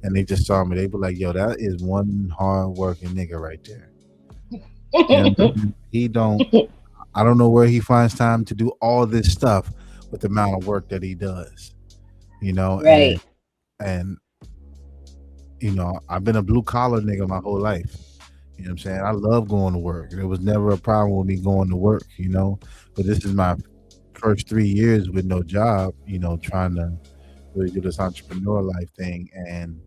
and they just saw me, they'd be like, "Yo, that is one hard working nigga right there." He don't. I don't know where he finds time to do all this stuff with the amount of work that he does. You know, and Right. and I've been a blue collar nigga my whole life. You know what I'm saying? I love going to work. There was never a problem with me going to work, But this is my first 3 years with no job, trying to really do this entrepreneur life thing. And,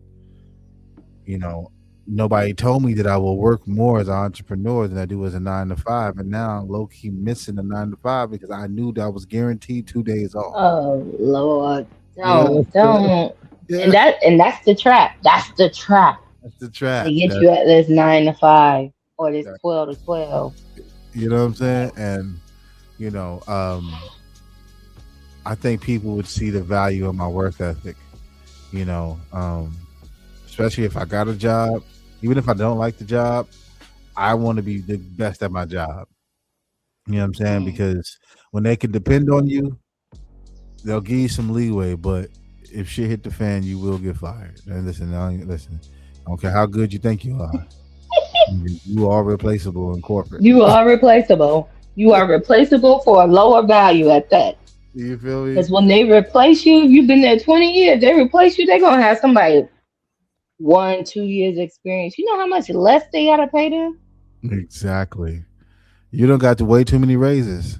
you know, nobody told me that I will work more as an entrepreneur than I do as a 9 to 5. And now I'm low key missing the 9 to 5 because I knew that I was guaranteed 2 days off. Oh Lord, You know what I'm saying? don't. Yeah, And that's the trap. That's the trap. that's the They trap. get you at this 9 to 5 or this That 12 to 12. you know what I'm saying? And you know, I think people would see the value of my work ethic. You know, especially if I got a job, even if I don't like the job, I want to be the best at my job. You know what I'm saying? Mm. Because when they can depend on you, they'll give you some leeway. But if shit hit the fan, you will get fired. And listen. I don't care how good you think you are. You are replaceable in corporate. You are replaceable. You are replaceable for a lower value at that. You feel me? Because when they replace you, you've been there 20 years. They replace you, they're gonna have somebody 1, 2 years experience. You know how much less they gotta pay them? Exactly. You don't got to way too many raises,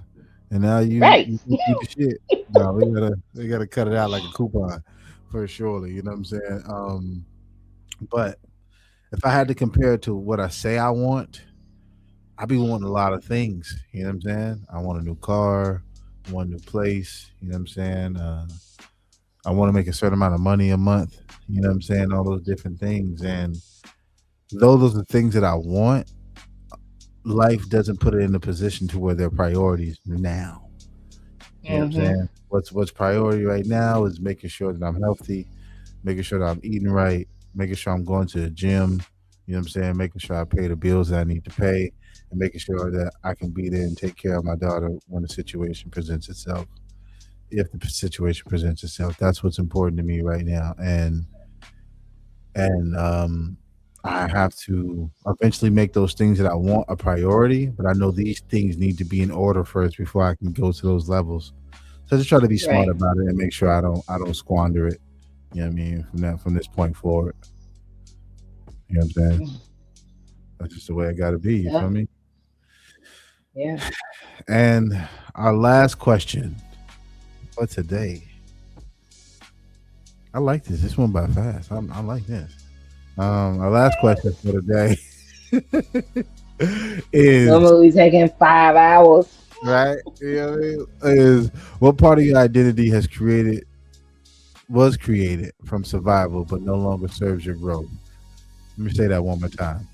and now you Right. you you the shit. No, we gotta cut it out like a coupon for surely. You know what I'm saying? But if I had to compare it to what I say I want, I be wanting a lot of things. You know what I'm saying? I want a new car, I want a new place. You know what I'm saying? I want to make a certain amount of money a month. You know what I'm saying? All those different things, and those are the things that I want. Life doesn't put it in a position to where they're priorities now. You know what I'm Hmm. saying? What's priority right now is making sure that I'm healthy, making sure that I'm eating right, making sure I'm going to the gym. You know what I'm saying? Making sure I pay the bills that I need to pay, and making sure that I can be there and take care of my daughter when the situation presents itself. If the situation presents itself, that's what's important to me right now. And I have to eventually make those things that I want a priority. But I know these things need to be in order first before I can go to those levels. So I just try to be smart Right. about it and make sure I don't squander it. You know what I mean? From this point forward. You know what I'm saying? That's just the way I gotta be, you Yeah. feel me? Yeah. And our last question for today. I like this. This one by fast. I like this. Our last question for today is Normally taking 5 hours. right. You know what I mean? Is what part of your identity was created from survival but no longer serves your growth? Let me say that one more time.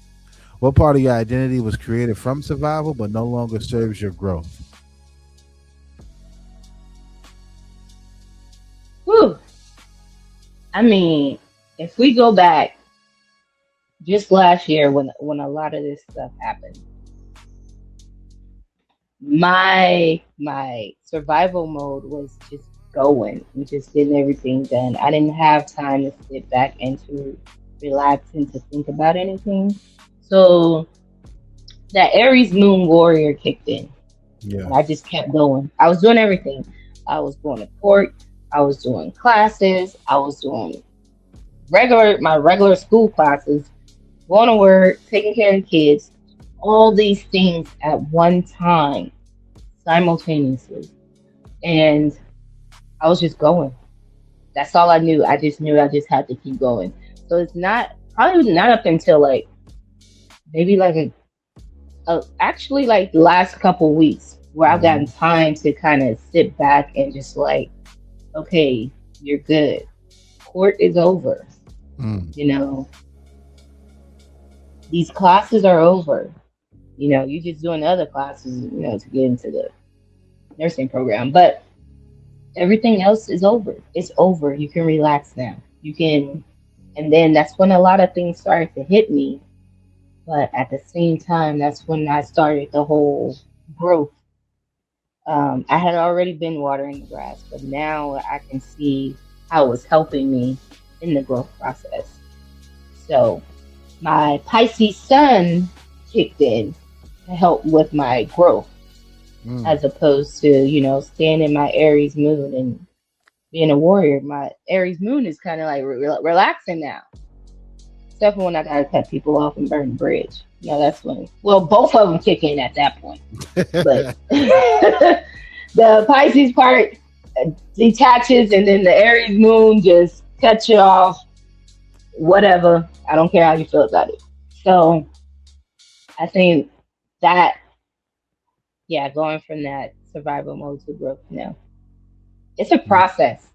What part of your identity was created from survival but no longer serves your growth? Whew. I mean, if we go back just last year when a lot of this stuff happened, my survival mode was just going and just getting everything done. I didn't have time to sit back and to relax and to think about anything. So that Aries moon warrior kicked in. Yeah. And I just kept going. I was doing everything. I was going to court. I was doing classes. I was doing my regular school classes, going to work, taking care of the kids, all these things at one time, simultaneously. And I was just going. That's all I knew. I just knew I just had to keep going. So it's not probably not up until like maybe like actually like the last couple weeks where I've gotten Mhm. time to kind of sit back and just like, okay, you're good. Court is over. Mm. You know, these classes are over. You know, you're just doing the other classes, to get into the nursing program. But everything else is over. It's over. You can relax now. You can, and then that's when a lot of things started to hit me. But at the same time, that's when I started the whole growth. I had already been watering the grass, but now I can see how it was helping me in the growth process. So my Pisces sun kicked in to help with my growth, Mm. as opposed to, staying in my Aries moon and being a warrior. My Aries moon is kind of like relaxing now. Except for when I gotta cut people off and burn the bridge. That's when. Well, both of them kick in at that point. But the Pisces part detaches, and then the Aries moon just cuts you off. Whatever. I don't care how you feel about it. So I think that, yeah, going from that survival mode to growth now, it's a process.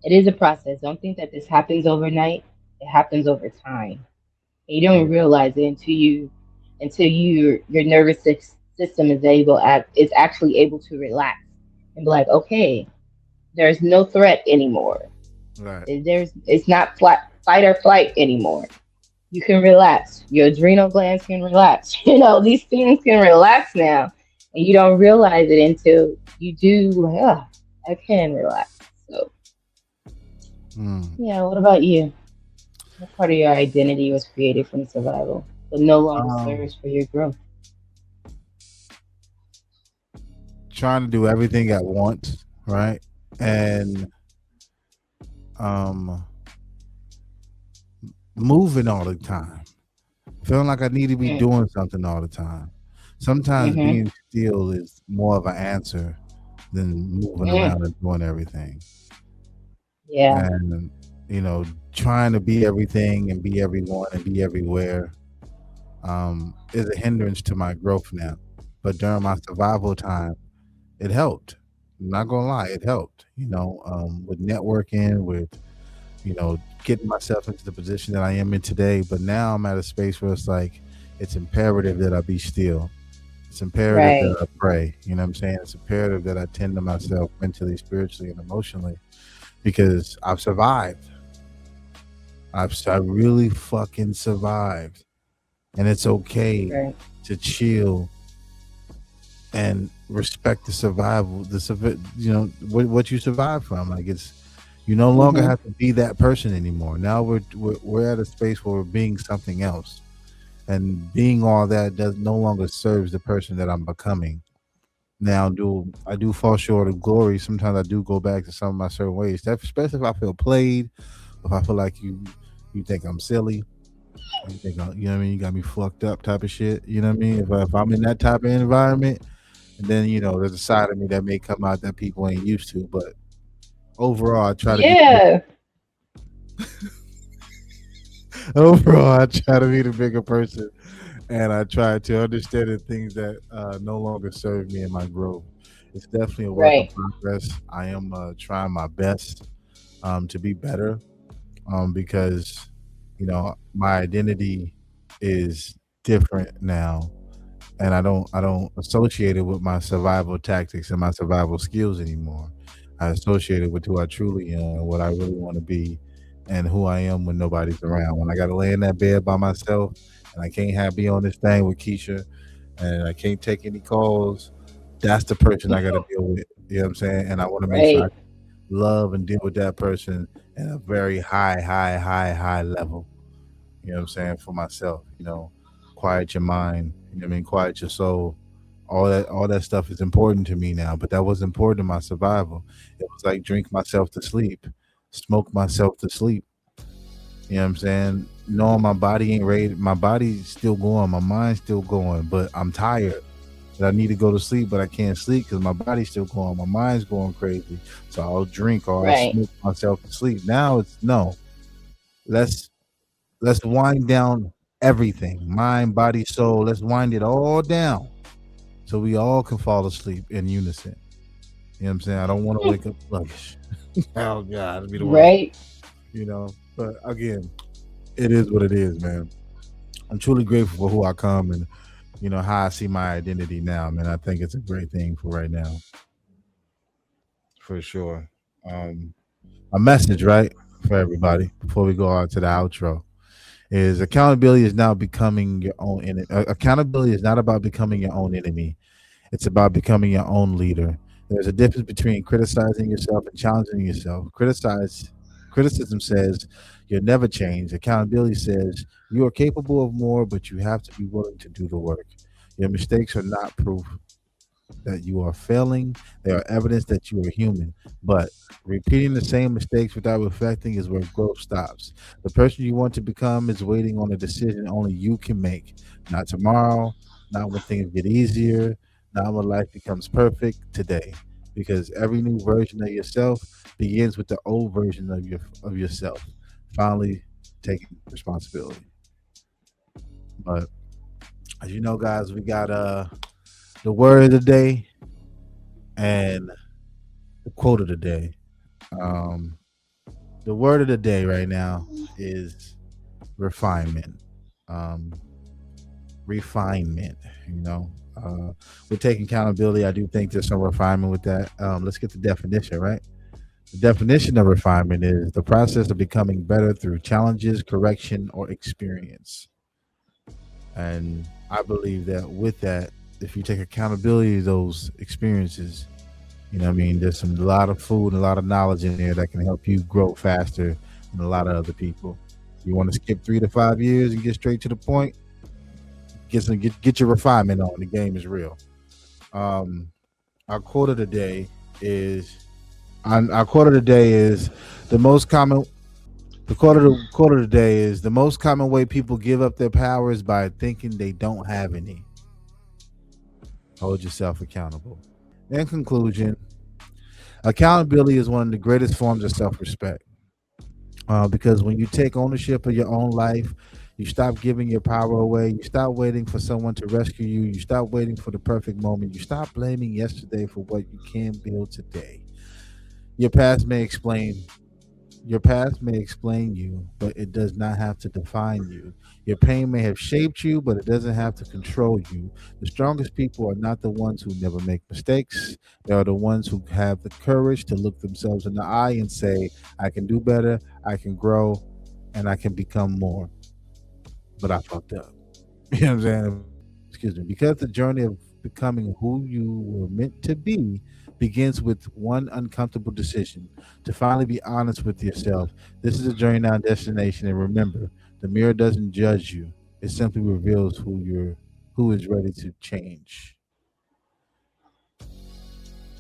It is a process. Don't think that this happens overnight. It happens over time. You don't Yeah. realize it until your nervous system is actually able to relax and be like, okay, there's no threat anymore. Right. It's not fight or flight anymore. You can relax. Your adrenal glands can relax. These things can relax now, and you don't realize it until you do. Like, oh, I can relax. So Mm. yeah. What about you? What part of your identity was created from survival, but no longer Um, serves for your growth? Trying to do everything at once, right? And um, moving all the time, feeling like I need to be Mm, doing something all the time. Sometimes mm-hmm. being still is more of an answer than moving Mm, around and doing everything. yeah. And trying to be everything and be everyone and be everywhere is a hindrance to my growth now. But during my survival time, it helped. I'm not gonna lie, it helped. With networking, with getting myself into the position that I am in today. But now I'm at a space where it's like it's imperative that I be still. It's imperative that Right. I pray. You know what I'm saying? It's imperative that I tend to myself mentally, spiritually, and emotionally because I've survived. I really fucking survived, and it's okay Right. to chill and respect the survival. What you survive from. Like you no longer Mm-hmm. have to be that person anymore. Now we're at a space where we're being something else, and being all that does no longer serves the person that I'm becoming. Now, do I do fall short of glory? Sometimes I do go back to some of my certain ways. That especially if I feel played, if I feel like you think I'm silly, you think you know what I mean. You got me fucked up, type of shit. You know what I mean. If I'm in that type of environment, and then there's a side of me that may come out that people ain't used to. But overall, I try to be. Yeah. Overall, I try to be the bigger person, and I try to understand the things that no longer serve me in my growth. It's definitely a work in Right. progress. I am trying my best to be better because my identity is different now, and I don't associate it with my survival tactics and my survival skills anymore. I associate it with who I truly am and what I really want to be, and who I am when nobody's around. When I got to lay in that bed by myself, and I can't have be on this thing with Keisha, and I can't take any calls. That's the person I got to deal with. You know what I'm saying? And I want to make sure I Right. love and deal with that person at a very high, high, high, high level. You know what I'm saying? For myself, quiet your mind, you know what I mean? Quiet your soul, all that stuff is important to me now, but that was important to my survival. It was like drink myself to sleep, smoke myself to sleep. You know what I'm saying? Knowing my body ain't ready, my body's still going, my mind's still going, but I'm tired. But I need to go to sleep, but I can't sleep because my body's still going, my mind's going crazy. So I'll drink or I'll Right. smoke myself to sleep. Now it's no. Let's let's wind down everything, mind, body, soul. Let's wind it all down so we all can fall asleep in unison. You know what I'm saying? I don't want to wake up sluggish. Oh God, it'd be the worst. Right. You know. But again, it is what it is, man. I'm truly grateful for who I come and how I see my identity now, man. I think it's a great thing for right now, for sure. Um, a message, right, for everybody before we go on to the outro is accountability is now becoming your own enemy. Accountability is not about becoming your own enemy. It's about becoming your own leader. There's a difference between criticizing yourself and challenging yourself. Criticism says you'll never change. Accountability says you are capable of more, but you have to be willing to do the work. Your mistakes are not proof that you are failing. They are evidence that you are human. But repeating the same mistakes without reflecting is where growth stops. The person you want to become is waiting on a decision only you can make. Not tomorrow, not when things get easier, not when life becomes perfect, today. Because every new version of yourself begins with the old version of yourself. Finally taking responsibility. But as you know, guys, we got the word of the day and the quote of the day. Um, the word of the day right now is refinement. Um, refinement. You know, we're taking accountability. I do think there's some refinement with that. Let's get the definition right. The definition of refinement is the process of becoming better through challenges, correction, or experience. And I believe that with that, if you take accountability of those experiences, what I mean, there's a lot of food and a lot of knowledge in there that can help you grow faster than a lot of other people. You want to skip 3 to 5 years and get straight to the point, get your refinement on. The game is real. Um, our quote of the day is our quote of the day is the most common. The quote of the day is the most common way people give up their power is by thinking they don't have any. Hold yourself accountable. In conclusion, accountability is one of the greatest forms of self-respect. Because when you take ownership of your own life, you stop giving your power away. You stop waiting for someone to rescue you. You stop waiting for the perfect moment. You stop blaming yesterday for what you can build today. Your past may explain Your past may explain you, but it does not have to define you. Your pain may have shaped you, but it doesn't have to control you. The strongest people are not the ones who never make mistakes. They are the ones who have the courage to look themselves in the eye and say, I can do better, I can grow, and I can become more. But I fucked up. You know what I'm saying? Excuse me. Because the journey of becoming who you were meant to be begins with one uncomfortable decision to finally be honest with yourself. This is a journey, not a destination. And remember, the mirror doesn't judge you. It simply reveals who is ready to change.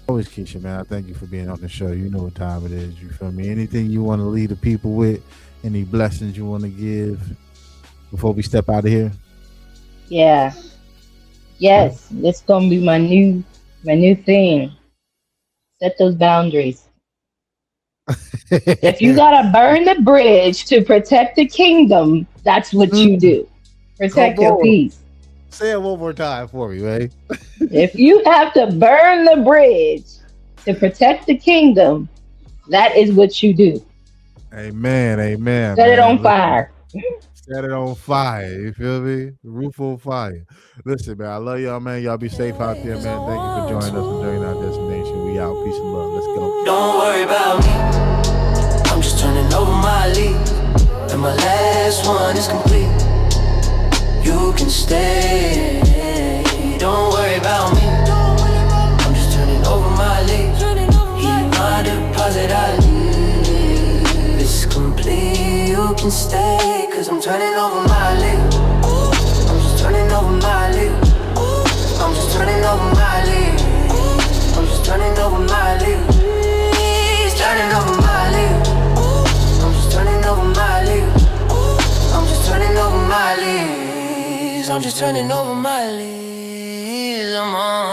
Always, Keisha, man, I thank you for being on the show. You know what time it is. You feel me? Anything you want to leave the people with? Any blessings you want to give before we step out of here? Yeah. Yes. It's gonna be my new thing. Set those boundaries. If you gotta burn the bridge to protect the kingdom, that's what you do. Protect Come your on. peace. Say it one more time for me, man. If you have to burn the bridge to protect the kingdom, that is what you do. Amen, amen. Set it man. on Listen, fire. set it on fire. You feel me? The roof on fire. Listen, man, I love y'all, man. Y'all be safe out there, man. Thank you for joining us and joining our destination. We out. Peace and love. Let's go. Don't worry about me, I'm just turning over my leaf. And my last one is complete. You can stay, don't worry about me, I'm just turning over my leaf. Heat my deposit, I leave. It's complete, you can stay, cause I'm turning over my leaf. I'm just turning over my leaf. I'm just just turning over my leaves. I'm just turning over my leaves. Turning over my leaves. I'm just turning over my leaves. I'm just turning over my leaves. I'm just turning over my leaves. I'm on.